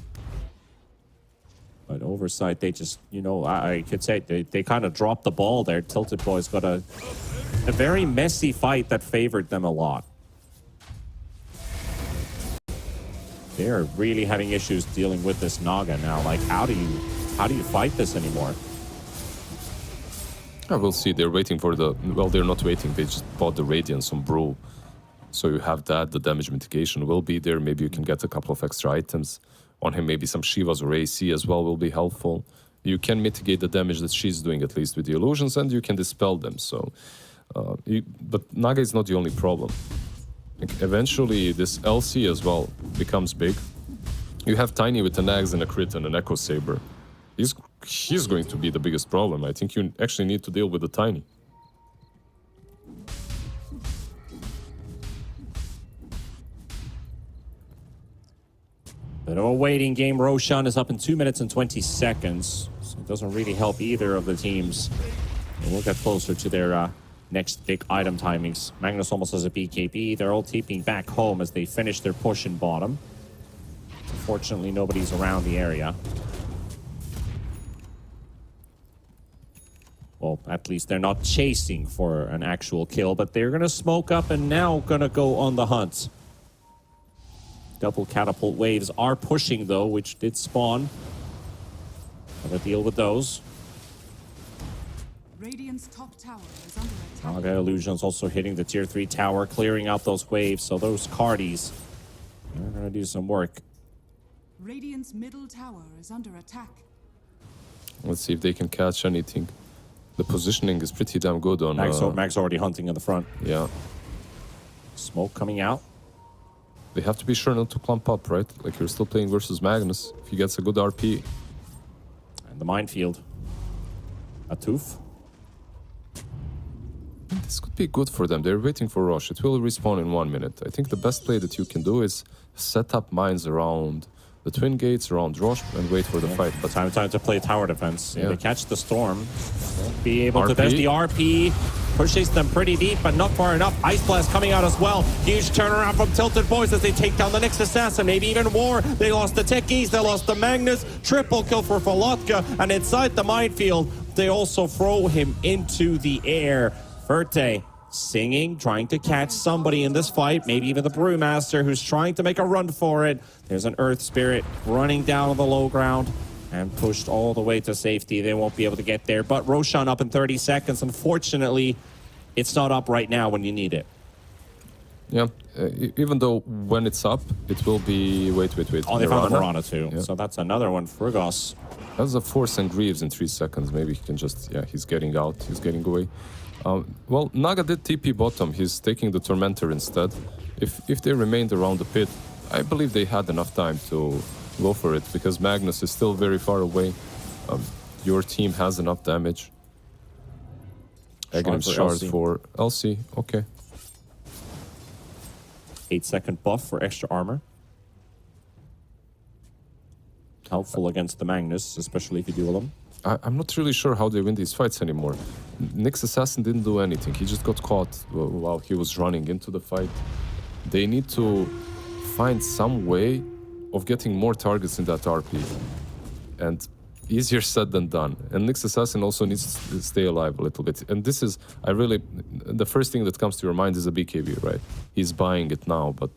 But Oversight, they just, you know, I could say they kind of dropped the ball there. TiltedBoys got a very messy fight that favored them a lot. They're really having issues dealing with this Naga now. Like, how do you fight this anymore? We'll see. They're waiting for the... Well, they're not waiting. They just bought the Radiance on Brew. So you have that. The damage mitigation will be there. Maybe you can get a couple of extra items on him. Maybe some Shivas or AC as well will be helpful. You can mitigate the damage that she's doing, at least with the illusions, and you can dispel them. So, but Naga is not the only problem. Like, eventually, this LC as well becomes big. You have Tiny with an Axe and a Crit and an Echo Saber. He's going to be the biggest problem. I think you actually need to deal with the Tiny. Bit of a waiting game. Roshan is up in 2 minutes and 20 seconds. So it doesn't really help either of the teams. And we'll get closer to their next big item timings. Magnus almost has a BKB. They're all TPing back home as they finish their push in bottom. Unfortunately, nobody's around the area. Well, at least they're not chasing for an actual kill, but they're going to smoke up and now going to go on the hunt. Double catapult waves are pushing, though, which did spawn. Gotta deal with those. Radiant's top tower is under attack. Naga Illusion's also hitting the tier 3 tower, clearing out those waves, so those Cardis are going to do some work. Radiant's middle tower is under attack. Let's see if they can catch anything. The positioning is pretty damn good on... Mag's already hunting in the front. Yeah. Smoke coming out. They have to be sure not to clump up, right? Like, you're still playing versus Magnus. If he gets a good RP. And the minefield. A tooth. This could be good for them. They're waiting for Rosh. It will respawn in 1 minute. I think the best play that you can do is set up mines around the twin gates, around Rosh, and wait for the fight. But Time to play tower defense. Yeah. They catch the storm. Won't be able to. RP. There's the RP. Pushes them pretty deep, but not far enough. Ice Blast coming out as well. Huge turnaround from TiltedBoys as they take down the next assassin. Maybe even more. They lost the Techies. They lost the Magnus. Triple kill for Falotka. And inside the minefield, they also throw him into the air. Verte singing, trying to catch somebody in this fight. Maybe even the Brewmaster, who's trying to make a run for it. There's an Earth Spirit running down on the low ground and pushed all the way to safety. They won't be able to get there. But Roshan up in 30 seconds. Unfortunately, it's not up right now when you need it. yeah, even though when it's up, it will be... Wait. Oh, they found the Mirana too. Yeah. So that's another one for Frigos. That's a Force and Greaves in 3 seconds. Maybe he can just... Yeah, he's getting out. He's getting away. Well, Naga did TP bottom. He's taking the Tormentor instead. If they remained around the pit, I believe they had enough time to go for it, because Magnus is still very far away. Your team has enough damage. Aghanim shards for LC. Okay. 8-second buff for extra armor. Helpful against the Magnus, especially if you duel them. I'm not really sure how they win these fights anymore. Nyx Assassin didn't do anything. He just got caught while he was running into the fight. They need to find some way of getting more targets in that RP. And easier said than done. And Nyx Assassin also needs to stay alive a little bit. And this is, the first thing that comes to your mind is a BKB, right? He's buying it now, but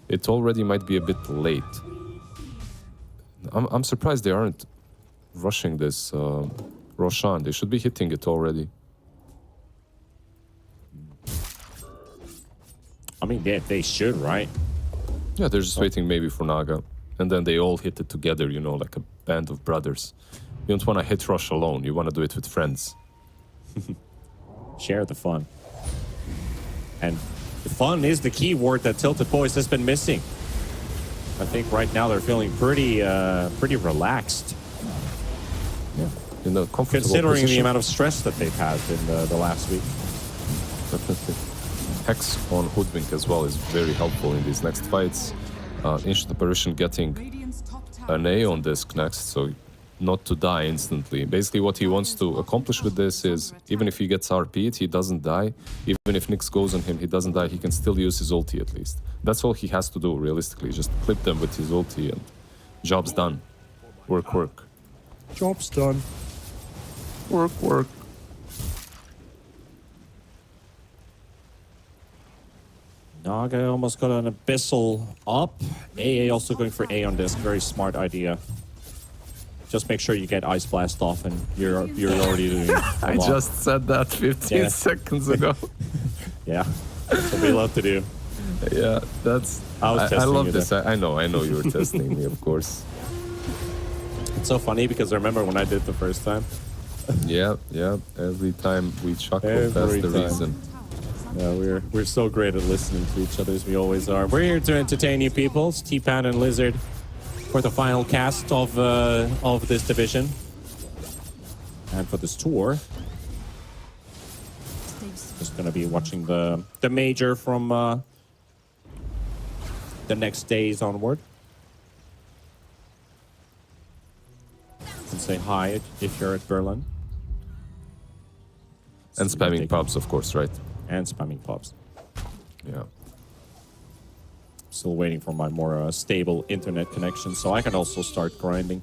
it already might be a bit late. I'm surprised they aren't rushing this Roshan. They should be hitting it already. mean, they should, right? Yeah, they're just waiting maybe for Naga. And then they all hit it together, you know, like a band of brothers. You don't want to hit rush alone. You want to do it with friends. Share the fun. And the fun is the key word that TiltedBoys has been missing. I think right now they're feeling pretty relaxed. Yeah, in a comfortable Considering position. the amount of stress that they've had in the last week. Definitely. Hex on Hoodwink as well is very helpful in these next fights. Instant apparition getting Radiant's top tower an A on disc next, so not to die instantly. Basically what he wants to accomplish with this is, even if he gets RP'd, he doesn't die. Even if Nyx goes on him, he doesn't die. He can still use his ulti at least. That's all he has to do, realistically. Just clip them with his ulti and job's done. Work, work. Job's done. Work, work. Naga almost got an Abyssal up. AA also going for A on this. Very smart idea. Just make sure you get Ice Blast off and you're already doing I just said that 15 Yeah. seconds ago. Yeah, that's what we love to do. Yeah, that's... I was I testing love you this. I know you were testing me, of course. It's so funny because I remember when I did the first time. Yeah. Every time we chuckle, that's Every the time. reason. Yeah, we're so great at listening to each other as we always are. We're here to entertain you people. It's T-Pan and Lizard for the final cast of this division and for this tour. Just gonna be watching the major from the next days onward. And say hi if you're at Berlin. And spamming pubs, of course, right? And spamming pops. Yeah. Still waiting for my more stable internet connection, so I can also start grinding.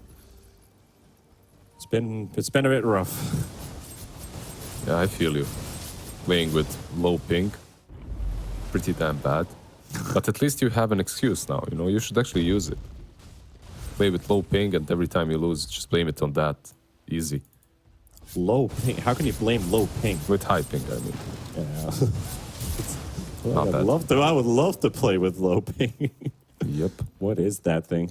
It's been a bit rough. Yeah, I feel you. Playing with low ping, pretty damn bad. But at least you have an excuse now, you know, you should actually use it. Play with low ping and every time you lose, just blame it on that. Easy. Low ping? How can you blame low ping? With high ping, I mean. Yeah. Not bad. I would love to play with low ping. Yep. What is that thing?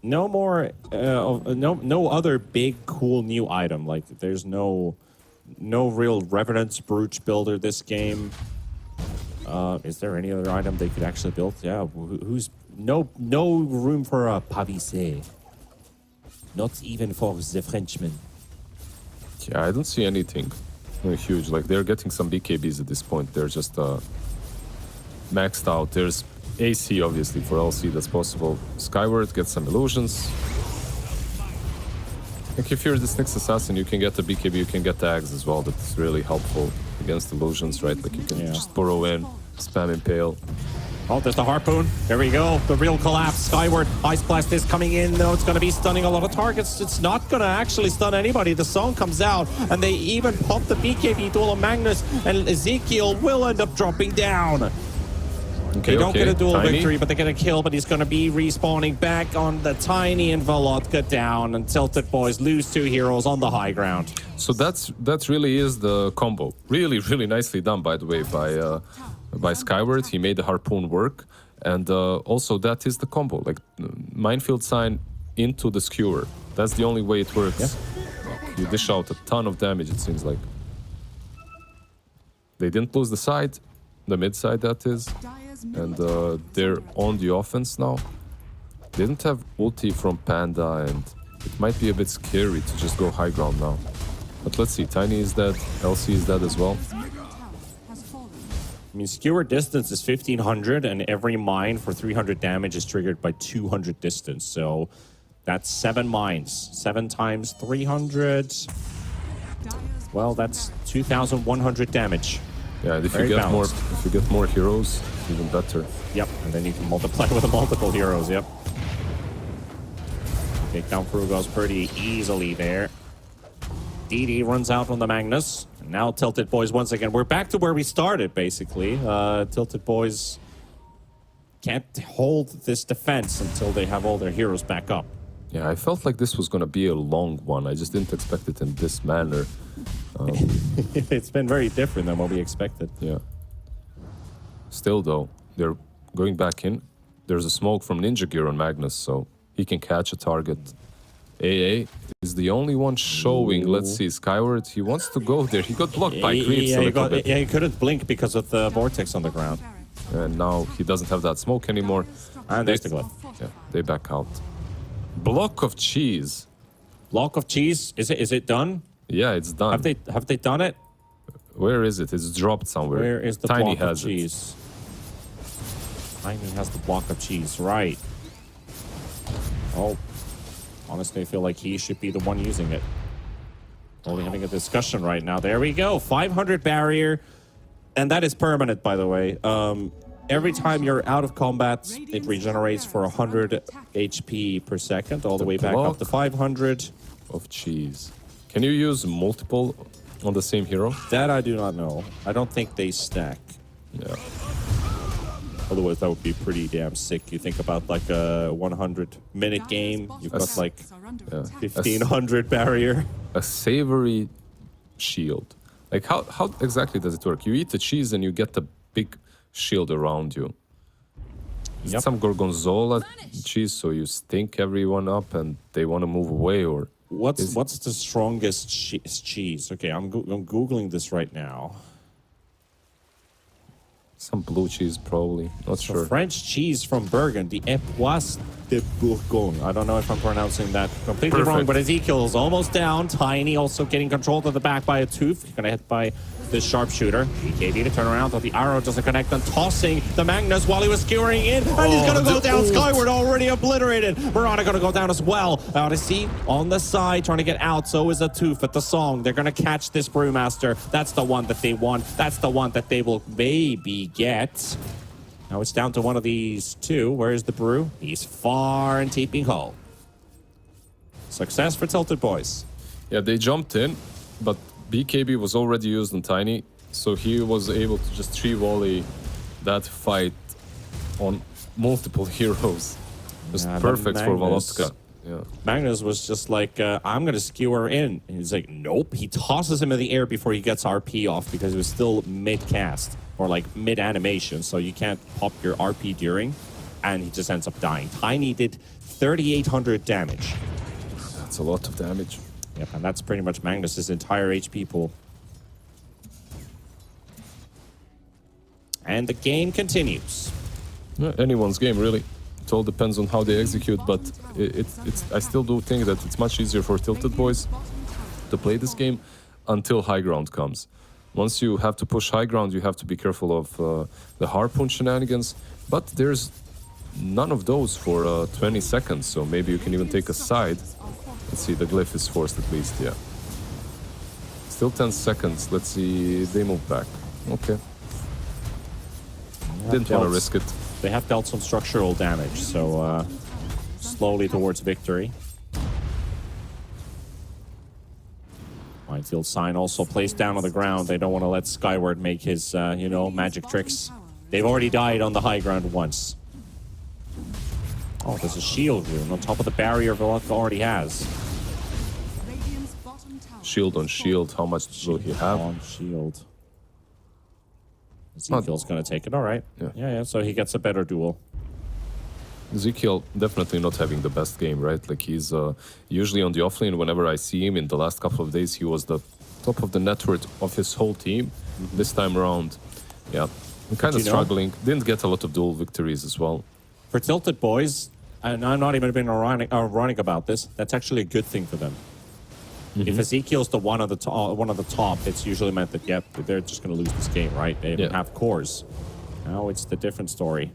No more, no other big cool new item. Like there's no real Revenant's Brooch builder this game. Is there any other item they could actually build? Yeah, who's no room for a Pavise. Not even for the Frenchman. Yeah, I don't see anything huge. Like, they're getting some BKBs at this point. They're just maxed out. There's AC, obviously, for LC that's possible. Skyward, get some illusions. Like, if you're this next assassin, you can get the BKB, you can get tags as well. That's really helpful against illusions, right? Like, you can just burrow in, spam Impale. Oh, there's the Harpoon. There we go. The real collapse. Skyward. Ice Blast is coming in, though. It's going to be stunning a lot of targets. It's not going to actually stun anybody. The song comes out, and they even pop the BKB duel on Magnus, and Ezekiel will end up dropping down. Okay, They don't get a duel Tiny. victory, but they get a kill, but he's going to be respawning back on the Tiny and Volotka down, and TiltedBoys lose 2 heroes on the high ground. So that really is the combo. Really, really nicely done, by the way, by Skyward. He made the Harpoon work, and also that is the combo. Like, Minefield Sign into the Skewer. That's the only way it works. Like, you dish out a ton of damage, it seems like. They didn't lose the side, the mid side that is, and they're on the offense now. They didn't have ulti from Panda, and it might be a bit scary to just go high ground now. But let's see, Tiny is dead, LC is dead as well. I mean, Skewer distance is 1500, and every mine for 300 damage is triggered by 200 distance. So that's 7 mines. 7 times 300. Well, that's 2100 damage. Yeah, and if Very you get balanced. more heroes, even better. Yep, and then you can multiply with the multiple heroes, yep. Take down Frugos pretty easily there. DD runs out on the Magnus. And now TiltedBoys once again. We're back to where we started, basically. TiltedBoys can't hold this defense until they have all their heroes back up. Yeah, I felt like this was gonna be a long one. I just didn't expect it in this manner. It's been very different than what we expected. Yeah. Still, though, they're going back in. There's a smoke from Ninja Gear on Magnus, so he can catch a target. AA is the only one showing. Let's see, Skyward. He wants to go there. He got blocked by creeps a little bit. Yeah, he couldn't blink because of the vortex on the ground. And now he doesn't have that smoke anymore. And there's the glyph. Yeah, they back out. Block of cheese. Block of cheese. Is it done? Yeah, it's done. Have they done it? Where is it? It's dropped somewhere. Where is the Tiny block of has cheese? Tiny has the block of cheese, right? Oh, honestly, I feel like he should be the one using it. Only having a discussion right now. There we go. 500 barrier, and that is permanent, by the way. Every time you're out of combat, it regenerates for 100 HP per second, all the way back up to 500. Of cheese. Can you use multiple on the same hero? That I do not know. I don't think they stack. Yeah. Otherwise, that would be pretty damn sick. You think about like a 100-minute game, you've got like 1500 barrier. A savory shield. Like how exactly does it work? You eat the cheese and you get the big shield around you. Is it some gorgonzola cheese so you stink everyone up and they want to move away, or what's the strongest cheese? Okay, I'm googling this right now. Some blue cheese probably. Not sure. French cheese from Burgundy, Epoisse de Bourgogne. I don't know if I'm pronouncing that completely wrong, but Ezekiel is almost down. Tiny also getting controlled at the back by a tooth. He's gonna hit by this sharpshooter. BKB to turn around, but the arrow doesn't connect, and tossing the Magnus while he was skewering in, and he's gonna go down. Skyward already obliterated. Verona gonna go down as well. Odyssey on the side trying to get out. So is a tooth at the song. They're gonna catch this Brewmaster. That's the one that they want. That's the one that they will maybe get. Now it's down to one of these two. Where's the Brew? He's far and teeping hole. Success for TiltedBoys. Yeah, they jumped in, but BKB was already used on Tiny, so he was able to just 3-volley that fight on multiple heroes. Just perfect for Volotka. Yeah. Magnus was just like, I'm going to skewer in. And he's like, nope. He tosses him in the air before he gets RP off because it was still mid-cast or like mid-animation, so you can't pop your RP during, and he just ends up dying. Tiny did 3,800 damage. That's a lot of damage. Yep, and that's pretty much Magnus's entire HP pool. And the game continues. Yeah, anyone's game, really. It all depends on how they execute, but I still do think that it's much easier for TiltedBoys to play this game until high ground comes. Once you have to push high ground, you have to be careful of the harpoon shenanigans, but there's none of those for 20 seconds, so maybe you can even take a side. Let's see, the glyph is forced at least, yeah. Still 10 seconds. Let's see, they move back. Okay. Didn't want to risk it. They have dealt some structural damage, so slowly towards victory. Minefield sign also placed down on the ground. They don't want to let Skyward make his, magic tricks. They've already died on the high ground once. Oh, there's a shield rune on top of the barrier Volotka already has. Shield on shield, how much will he have? On shield. Ezekiel's going to take it, all right. Yeah, so he gets a better duel. Ezekiel definitely not having the best game, right? Like he's usually on the offlane. Whenever I see him in the last couple of days, he was the top of the net worth of his whole team. This time around, yeah, I'm kind of struggling. Didn't get a lot of duel victories as well. For TiltedBoys, and I'm not even being ironic about this, that's actually a good thing for them. If Ezekiel's the one of the top, it's usually meant that, yep, they're just going to lose this game, right? They even have cores. Now it's the different story.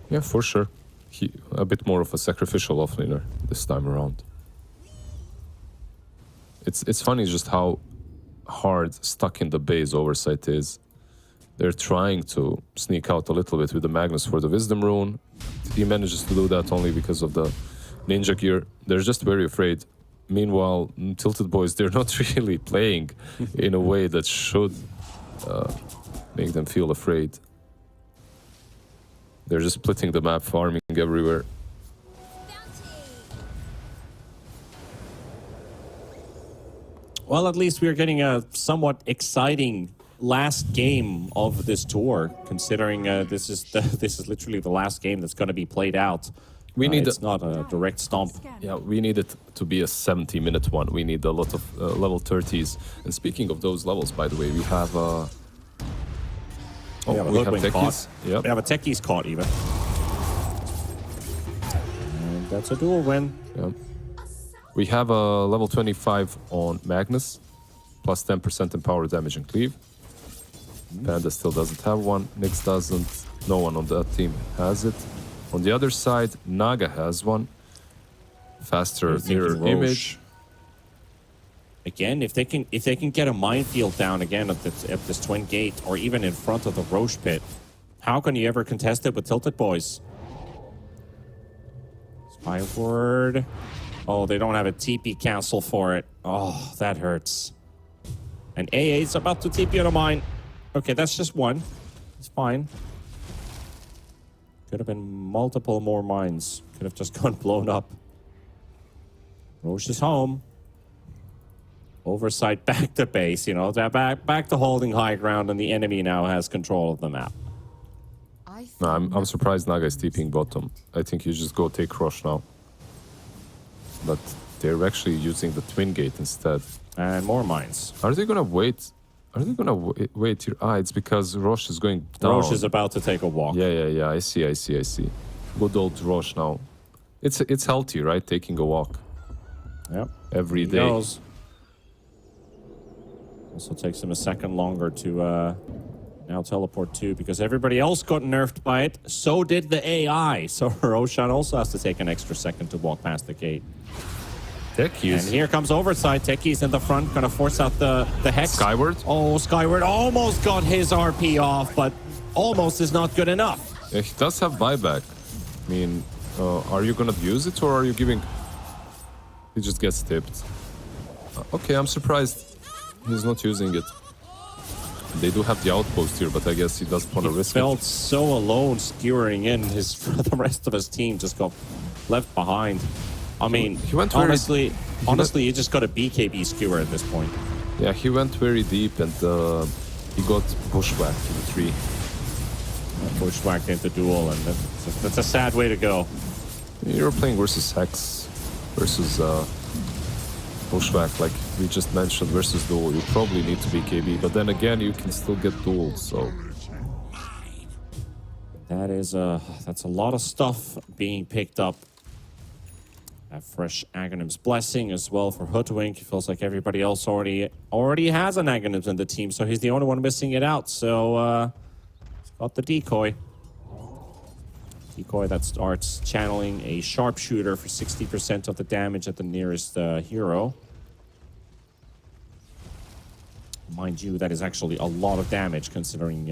Yeah, for sure. He a bit more of a sacrificial offlaner this time around. It's funny just how hard stuck in the base Oversight is. They're trying to sneak out a little bit with the Magnus for the Wisdom Rune. He manages to do that only because of the Ninja Gear. They're just very afraid. Meanwhile, TiltedBoys, they're not really playing in a way that should make them feel afraid. They're just splitting the map, farming everywhere. Well, at least we're getting a somewhat exciting last game of this tour, considering this is literally the last game that's going to be played out. We need it's not a direct stomp. Yeah, we need it to be a 70-minute one. We need a lot of level 30s. And speaking of those levels, by the way, we have... We have a Hoodwink caught. techies. Yep. We have a techies caught even. And that's a dual win. Yep. We have a level 25 on Magnus, plus 10% in power damage and cleave. Panda still doesn't have one. Nyx doesn't. No one on that team has it. On the other side, Naga has one. Faster mirror image. Again, if they can get a minefield down again at this twin gate, or even in front of the Roche pit, how can you ever contest it with TiltedBoys? Skyward. Oh, they don't have a TP cancel for it. Oh, that hurts. And AA is about to TP on a mine. Okay, that's just one. It's fine. Could have been multiple more mines. Could have just gone blown up. Roche is home. Oversight back to base, you know, back to holding high ground, and the enemy now has control of the map. No, I'm surprised Naga is TPing bottom. I think you just go take Roche now. But they're actually using the twin gate instead. And more mines. Are they gonna wait? Are they gonna wait here? Ah, it's because Roche is going down. Roche is about to take a walk. Yeah. I see. Good old Roche now. It's healthy, right? Taking a walk. Yep. Every He day. goes. Also takes him a second longer to now teleport too, because everybody else got nerfed by it. So did the AI. So Roshan also has to take an extra second to walk past the gate. Techies. And here comes Oversight. Techies in the front, gonna force out the Hex. Skyward. Oh, Skyward almost got his RP off, but almost is not good enough. Yeah, he does have buyback. I mean, are you gonna use it, or are you giving... He just gets tipped. Okay, I'm surprised he's not using it. They do have the outpost here, but I guess he doesn't want to risk it. Felt so alone skewering in. The rest of his team just got left behind. I mean, He went honestly, you just got a BKB skewer at this point. Yeah, he went very deep, and he got bushwhacked in the tree. Bushwhacked into duel, and that's a sad way to go. You're playing versus Hex, versus bushwhack, like we just mentioned, versus duel. You probably need to be KB, but then again, you can still get duels, so... That's a lot of stuff being picked up. A fresh Aghanim's Blessing as well for Hoodwink. It feels like everybody else already has an Aghanim's in the team, so he's the only one missing it out. So he's got the decoy. Decoy that starts channeling a sharpshooter for 60% of the damage at the nearest hero. Mind you, that is actually a lot of damage considering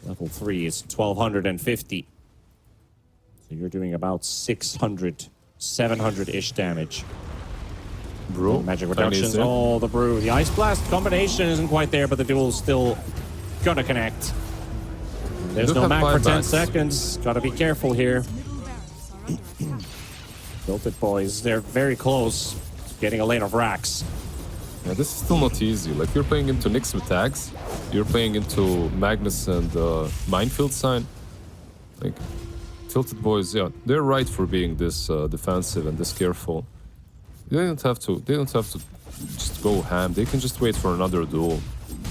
level 3 is 1250. So you're doing about 600, 700-ish damage. Brew. Magic reductions. Oh, the brew. The Ice Blast combination isn't quite there, but the duel's still gonna connect. There's no mag for 10 seconds. Gotta be careful here. TiltedBoys, they're very close to getting a lane of racks. Yeah, this is still not easy. Like, you're playing into Nyx with tags. You're playing into Magnus and Minefield Sign. Like, TiltedBoys, yeah, they're right for being this defensive and this careful. They don't have to just go ham. They can just wait for another duel,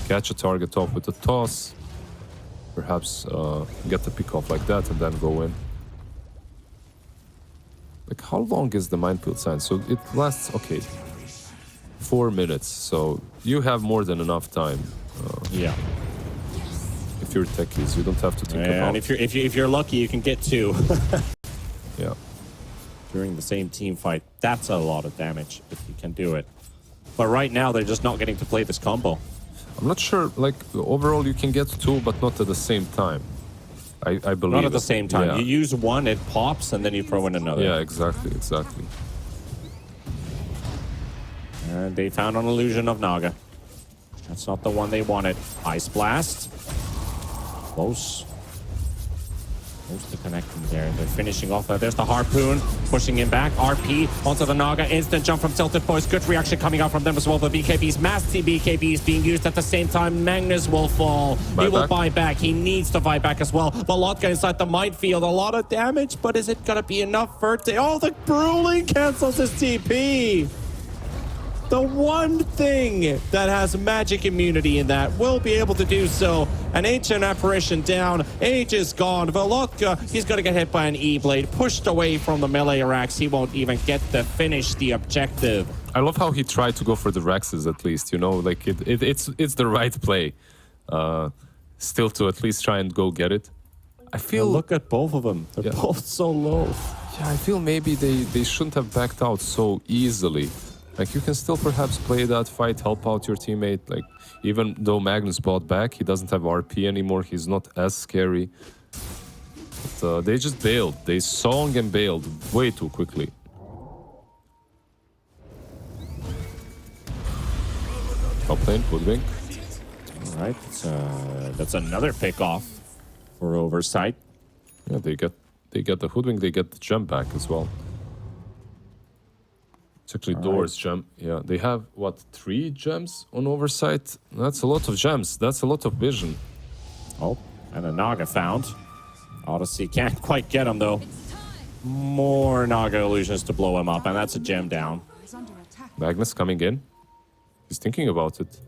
catch a target off with a toss, perhaps get the pick off like that, and then go in. Like, how long is the Minefield Sign? So it lasts, okay, 4 minutes. So you have more than enough time. Yeah. If you're techies, you don't have to think about. And if you're lucky, you can get 2. Yeah. During the same team fight. That's a lot of damage if you can do it. But right now, they're just not getting to play this combo. I'm not sure, like, overall you can get 2, but not at the same time. I believe. Not at the same time. Yeah. You use one, it pops, and then you throw in another. Yeah, exactly. And they found an illusion of Naga. That's not the one they wanted. Ice Blast. Close. Close to connecting there. They're finishing off. There's the Harpoon, pushing him back. RP onto the Naga. Instant jump from TiltedBoys. Good reaction coming out from them as well. The BKBs, massive BKBs being used at the same time. Magnus will fall. He will buy back. He needs to buy back as well. Volotka inside the minefield. A lot of damage, but is it going to be enough for it? Oh, the Bruling cancels his TP. The one thing that has magic immunity in that will be able to do so. An ancient apparition down. Age is gone. Volotka, he's going to get hit by an E-blade. Pushed away from the melee racks. He won't even get to finish the objective. I love how he tried to go for the Rexes at least, you know, like it's the right play. Still to at least try and go get it. I feel... Look at both of them. They're both so low. Yeah, I feel maybe they shouldn't have backed out so easily. Like, you can still perhaps play that fight, help out your teammate. Like, even though Magnus bought back, he doesn't have RP anymore. He's not as scary. But they just bailed. They song and bailed way too quickly. Top lane, Woodwink. All right, that's another pick off for Oversight. Yeah, they get the Hoodwink, they get the jump back as well. It's actually Door's gem. Yeah, they have, what, 3 gems on Oversight? That's a lot of gems. That's a lot of vision. Oh, and a Naga found. Odyssey can't quite get him, though. More Naga illusions to blow him up, and that's a gem down. Magnus coming in. He's thinking about it.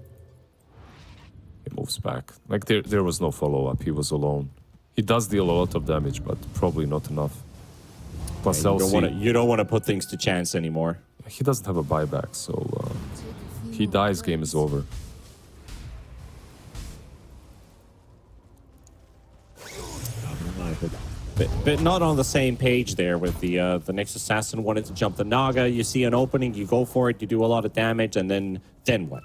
He moves back. Like, there was no follow-up. He was alone. He does deal a lot of damage, but probably not enough. Plus, you don't want to put things to chance anymore. He doesn't have a buyback, so he dies, game is over. But not on the same page there with the next assassin wanted to jump the Naga. You see an opening, you go for it, you do a lot of damage, and then what?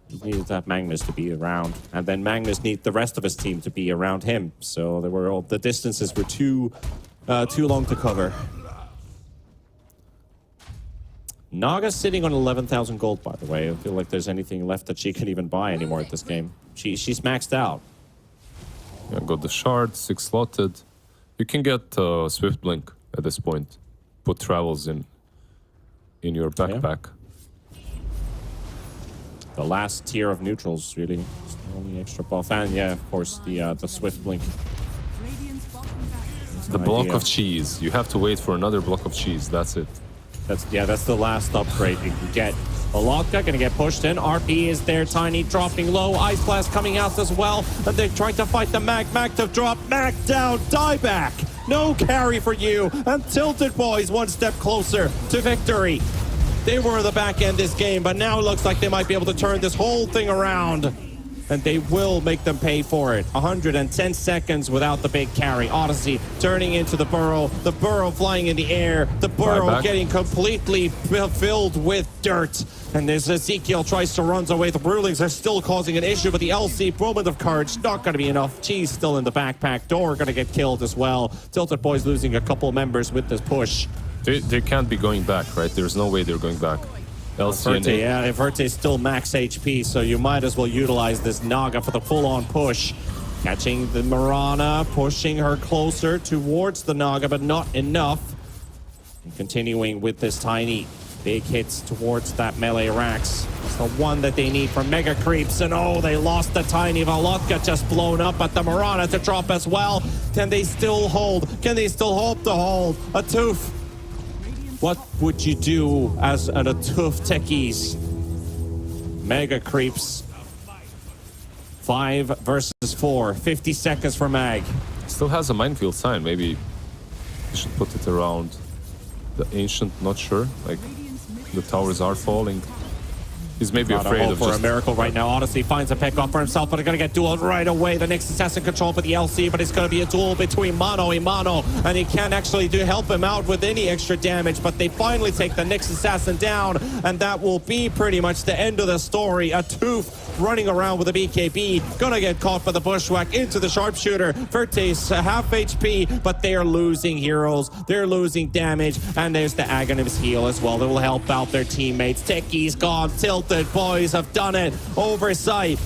You needed that Magnus to be around, and then Magnus needs the rest of his team to be around him. So the distances were too long to cover. Naga's sitting on 11,000 gold, by the way. I feel like there's anything left that she can even buy anymore at this game. She's maxed out. Yeah, got the shard, 6 slotted. You can get Swift Blink at this point. Put travels in your backpack. Yeah. The last tier of neutrals, really. It's the only extra buff. And yeah, of course, the Swift Blink. The block of cheese. You have to wait for another block of cheese. That's it. That's the last upgrade you can get. Volotka gonna get pushed in. RP is there. Tiny dropping low. Ice Blast coming out as well. And they're trying to fight the Mag. Mag to drop. Mag down. Die back. No carry for you. And TiltedBoys one step closer to victory. They were in the back end this game, but now it looks like they might be able to turn this whole thing around. And they will make them pay for it. 110 seconds without the big carry. Odyssey turning into the burrow flying in the air, the burrow getting completely filled with dirt. And as Ezekiel tries to run away, the Brulings are still causing an issue, but the LC, moment of courage, not going to be enough. Cheese still in the backpack. Door going to get killed as well. TiltedBoys losing a couple members with this push. They can't be going back, right? There's no way they're going back. Verte, yeah, Verte's still max HP, so you might as well utilize this Naga for the full-on push. Catching the Mirana, pushing her closer towards the Naga, but not enough. And continuing with this Tiny. Big hits towards that melee racks. It's the one that they need for mega creeps. And oh, they lost the Tiny. Volotka just blown up, but the Mirana to drop as well. Can they still hold? Can they still hope to hold? A tooth. What would you do as an Atuf techies? Mega creeps. 5 versus 4. 50 seconds for Mag. Still has a minefield sign. Maybe you should put it around the ancient. Not sure. Like, the towers are falling. He's maybe afraid of for a miracle right now. Odyssey finds a pick off for himself, but they're going to get dueled right away. The next assassin control for the LC, but it's going to be a duel between Mano and Mano, and he can't actually help him out with any extra damage, but they finally take the next assassin down, and that will be pretty much the end of the story. A tooth running around with a BKB, gonna get caught by the bushwhack into the sharpshooter. Verte's half HP, but they are losing heroes. They're losing damage, and there's the Aghanim's heal as well that will help out their teammates. Techie's gone. TiltedBoys have done it. Oversight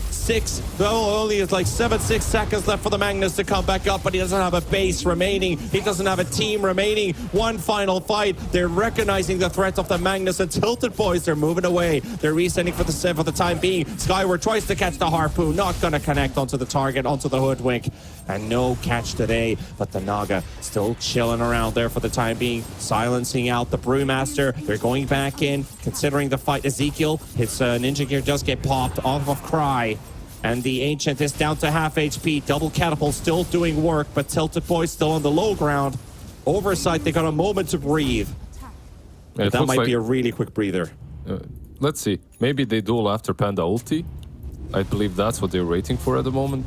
only is like 7-6 seconds left for the Magnus to come back up, but he doesn't have a base remaining. He doesn't have a team remaining. One final fight. They're recognizing the threat of the Magnus and TiltedBoys. They're moving away. They're resetting for the time being. Skyward tries to catch the harpoon, not gonna connect onto the target, onto the hoodwink, and no catch today. But the Naga still chilling around there for the time being, silencing out the Brewmaster. They're going back in, considering the fight. Ezekiel, his ninja gear does get popped off of Cry, and the Ancient is down to half HP. Double Catapult still doing work, but TiltedBoys still on the low ground. Oversight, they got a moment to breathe. Yeah, that might be a really quick breather. Let's see. Maybe they duel after Panda ulti. I believe that's what they're waiting for at the moment.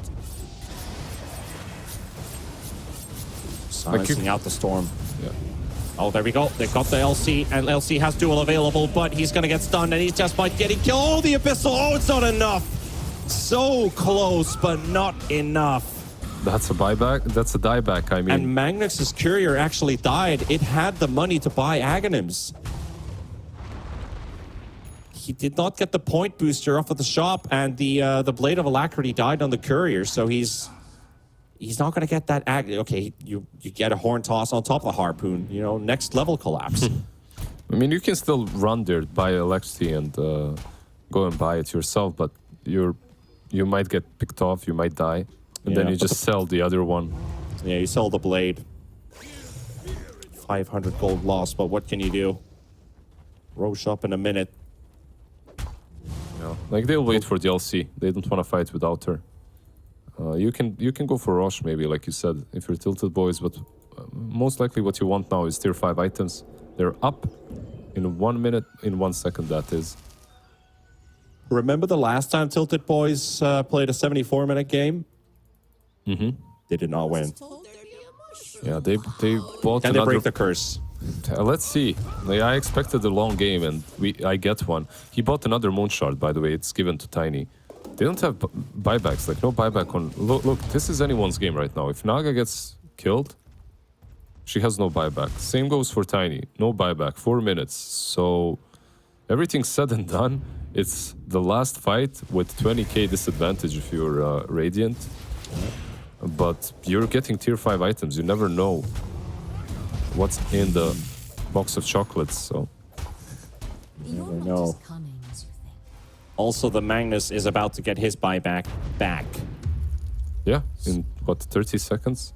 Silencing out the storm. Yeah. Oh, there we go. They've got the LC, and LC has duel available, but he's going to get stunned, and he's just by getting killed. Oh, the Abyssal. Oh, it's not enough. So close, but not enough. That's a buyback. That's a dieback, I mean. And Magnus's courier actually died. It had the money to buy Aghanims. He did not get the point booster off of the shop, and the Blade of Alacrity died on the courier, so he's not going to get that. Okay, you get a horn toss on top of the harpoon. You know, next level collapse. I mean, you can still run there, buy Alexi, and go and buy it yourself, but you might get picked off, you might die, and then you just sell the other one. Yeah, you sell the blade. 500 gold lost, but what can you do? Roche up in a minute. Yeah, like they'll wait for the LC. They don't want to fight without her. You can go for Roche maybe, like you said, if you're TiltedBoys, but most likely what you want now is tier 5 items. They're up in 1 minute, in 1 second, that is. Remember the last time TiltedBoys played a 74-minute game? Mm-hmm. They did not win. Yeah, they bought Can they another... break the curse? Let's see. Like, I expected a long game, and I get one. He bought another Moonshard, by the way. It's given to Tiny. They don't have buybacks, like no buyback on... Look, this is anyone's game right now. If Naga gets killed, she has no buyback. Same goes for Tiny. No buyback, 4 minutes. So everything's said and done. It's the last fight with 20k disadvantage if you're Radiant. But you're getting tier 5 items. You never know what's in the box of chocolates, so... You never know. Also, the Magnus is about to get his buyback back. Yeah, in what, 30 seconds?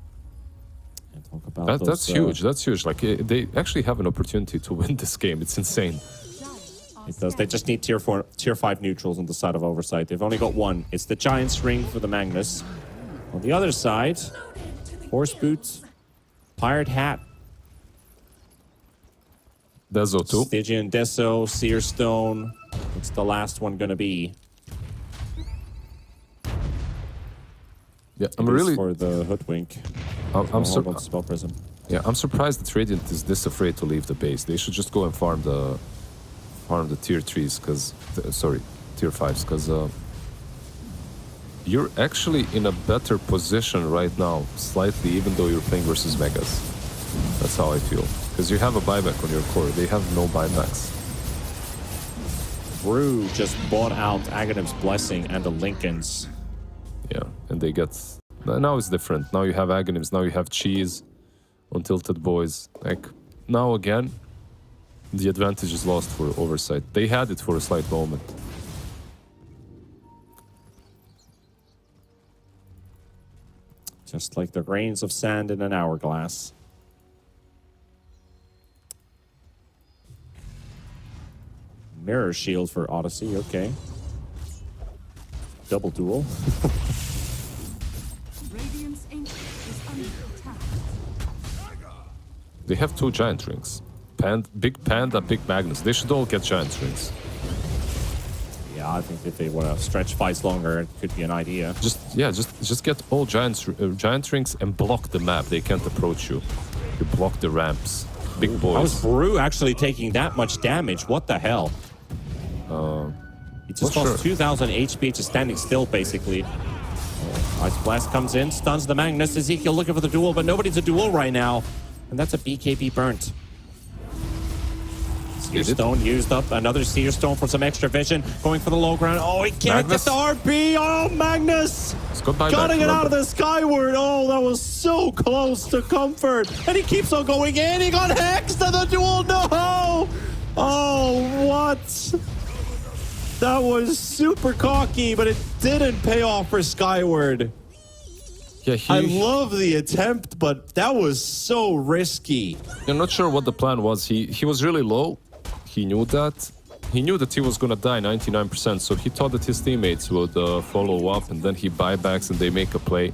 And talk about That's huge. That's huge. Like, they actually have an opportunity to win this game. It's insane. It does. They just need tier 5 neutrals on the side of Oversight. They've only got one. It's the Giant's Ring for the Magnus. On the other side, Horse Boots, Pirate Hat, Dezo too. Stygian Deso, Seer Stone. What's the last one going to be? Yeah, I'm really... For the Hoodwink. I'm Spell Prism. Yeah, I'm surprised that Radiant is this afraid to leave the base. They should just go and farm the tier 3s, because... Sorry, tier 5s, because... you're actually in a better position right now, slightly, even though you're playing versus Megas. That's how I feel. Because you have a buyback on your core. They have no buybacks. Brew just bought out Aghanim's Blessing and the Lincolns. Yeah, and they get... Now it's different. Now you have Aghanims, now you have Cheese on TiltedBoys. Like, now again, the advantage is lost for Oversight. They had it for a slight moment. Just like the grains of sand in an hourglass. Mirror shield for Odyssey, okay. Double duel. Radiant's Ancient is under attack. They have 2 Giant Rings. Big Panda, Big Magnus. They should all get Giant Rings. Yeah, I think if they want to stretch fights longer, it could be an idea. Just get all Giant Rings and block the map. They can't approach you. You block the ramps. Big boys. How's Brew actually taking that much damage? What the hell? He just lost 2,000 HP just standing still, basically. Ice Blast comes in, stuns the Magnus. Ezekiel looking for the duel, but nobody's a duel right now. And that's a BKB burnt. Seer Stone used up. Another Seer Stone for some extra vision. Going for the low ground. Oh, he can't Magnus. get the RB. Oh, Magnus. It's got buyback, Gotta get out of remember? the Skyward. Oh, that was so close to comfort. And he keeps on going in. He got hexed and the duel. No. Oh, what? That was super cocky, but it didn't pay off for Skyward. Yeah, I love the attempt, but that was so risky. I'm not sure what the plan was. He was really low. He knew that. He knew that he was gonna die 99%, so he thought that his teammates would follow up, and then he buybacks and they make a play.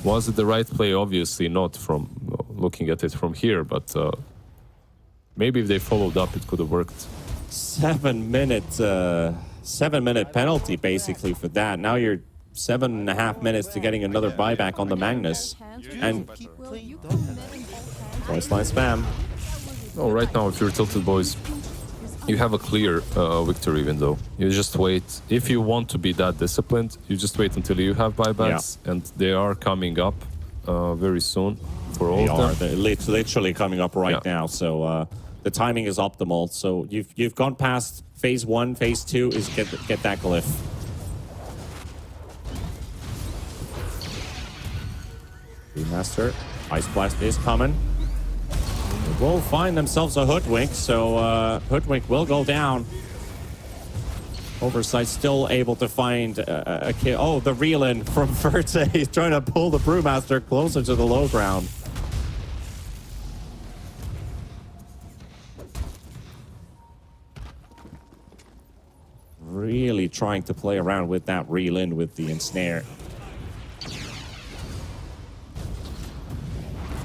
Was it the right play? Obviously not from looking at it from here, but maybe if they followed up, it could have worked. 7-minute penalty basically for that. Now you're 7.5 minutes to getting another buyback on the Magnus. And voice line spam. Oh, right now, if you're TiltedBoys, you have a clear victory window. You just wait. If you want to be that disciplined, you just wait until you have buybacks, and they are coming up very soon for all of them. They're literally coming up right now. So the timing is optimal. So you've gone past phase 1. Phase 2 is get that glyph. Remaster. Ice Blast is coming. They will find themselves a Hoodwink, so Hoodwink will go down. Oversight still able to find a kill. Oh, the reel-in from Verte. He's trying to pull the Brewmaster closer to the low ground. Really trying to play around with that reel-in with the ensnare.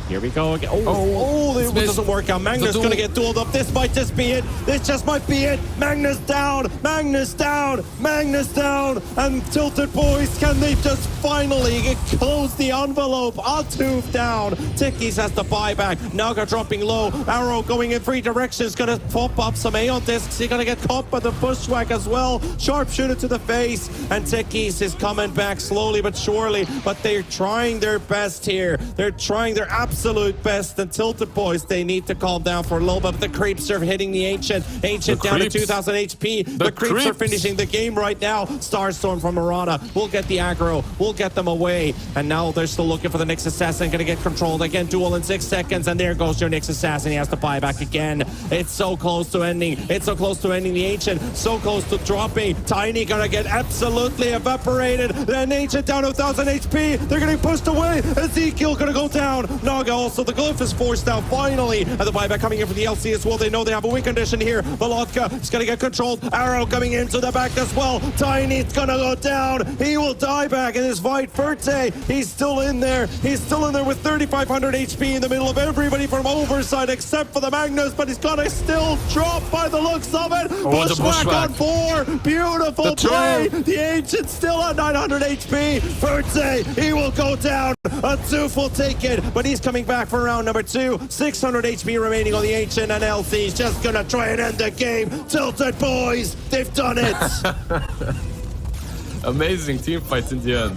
Here we go again. Oh, it doesn't work out. Magnus gonna get dueled up. This might just be it. This just might be it. Magnus down. Magnus down. Magnus down. And TiltedBoys, can they just finally close the envelope? Atuf down. Tickies has the buyback. Naga dropping low. Arrow going in 3 directions. Gonna pop up some Aeon discs. He's gonna get caught by the bushwhack as well. Sharpshooter to the face. And Tickies is coming back slowly but surely. But they're trying their best here. They're trying their absolute best. And TiltedBoys, they need to calm down for a little bit. But the creeps are hitting the Ancient. Ancient down to 2,000 HP. The creeps are finishing the game right now. Starstorm from Marana will get the aggro. We'll get them away. And now they're still looking for the Nyx Assassin. Gonna get controlled again. Duel in 6 seconds. And there goes your Nyx Assassin. He has to buy back again. It's so close to ending. It's so close to ending the Ancient. So close to dropping. Tiny gonna get absolutely evaporated. Then Ancient down to 1,000 HP. They're getting pushed away. Ezekiel gonna go down. Naga also. The glyph is forced down finally. And the buyback coming in for the LC as well. They know they have a win condition here. Volotka is gonna get controlled. Arrow coming into the back as well. Tiny's gonna go down. He will die back in this fight. Verte, he's still in there. He's still in there with 3,500 HP in the middle of everybody from Oversight except for the Magnus, but he's gonna still drop by the looks of it. Bushwhack on 4. Beautiful play. The Ancient still at 900 HP. Verte, he will go down. Atuf will take it, but he's coming back for round number 2. 600 HP remaining on the Ancient, and LC's just gonna try and end the game. TiltedBoys, they've done it. Amazing team fight in the end.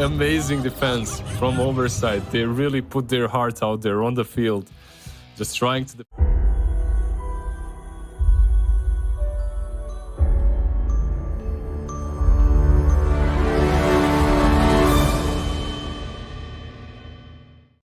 Amazing defense from Oversight. They really put their heart out there on the field, just trying to...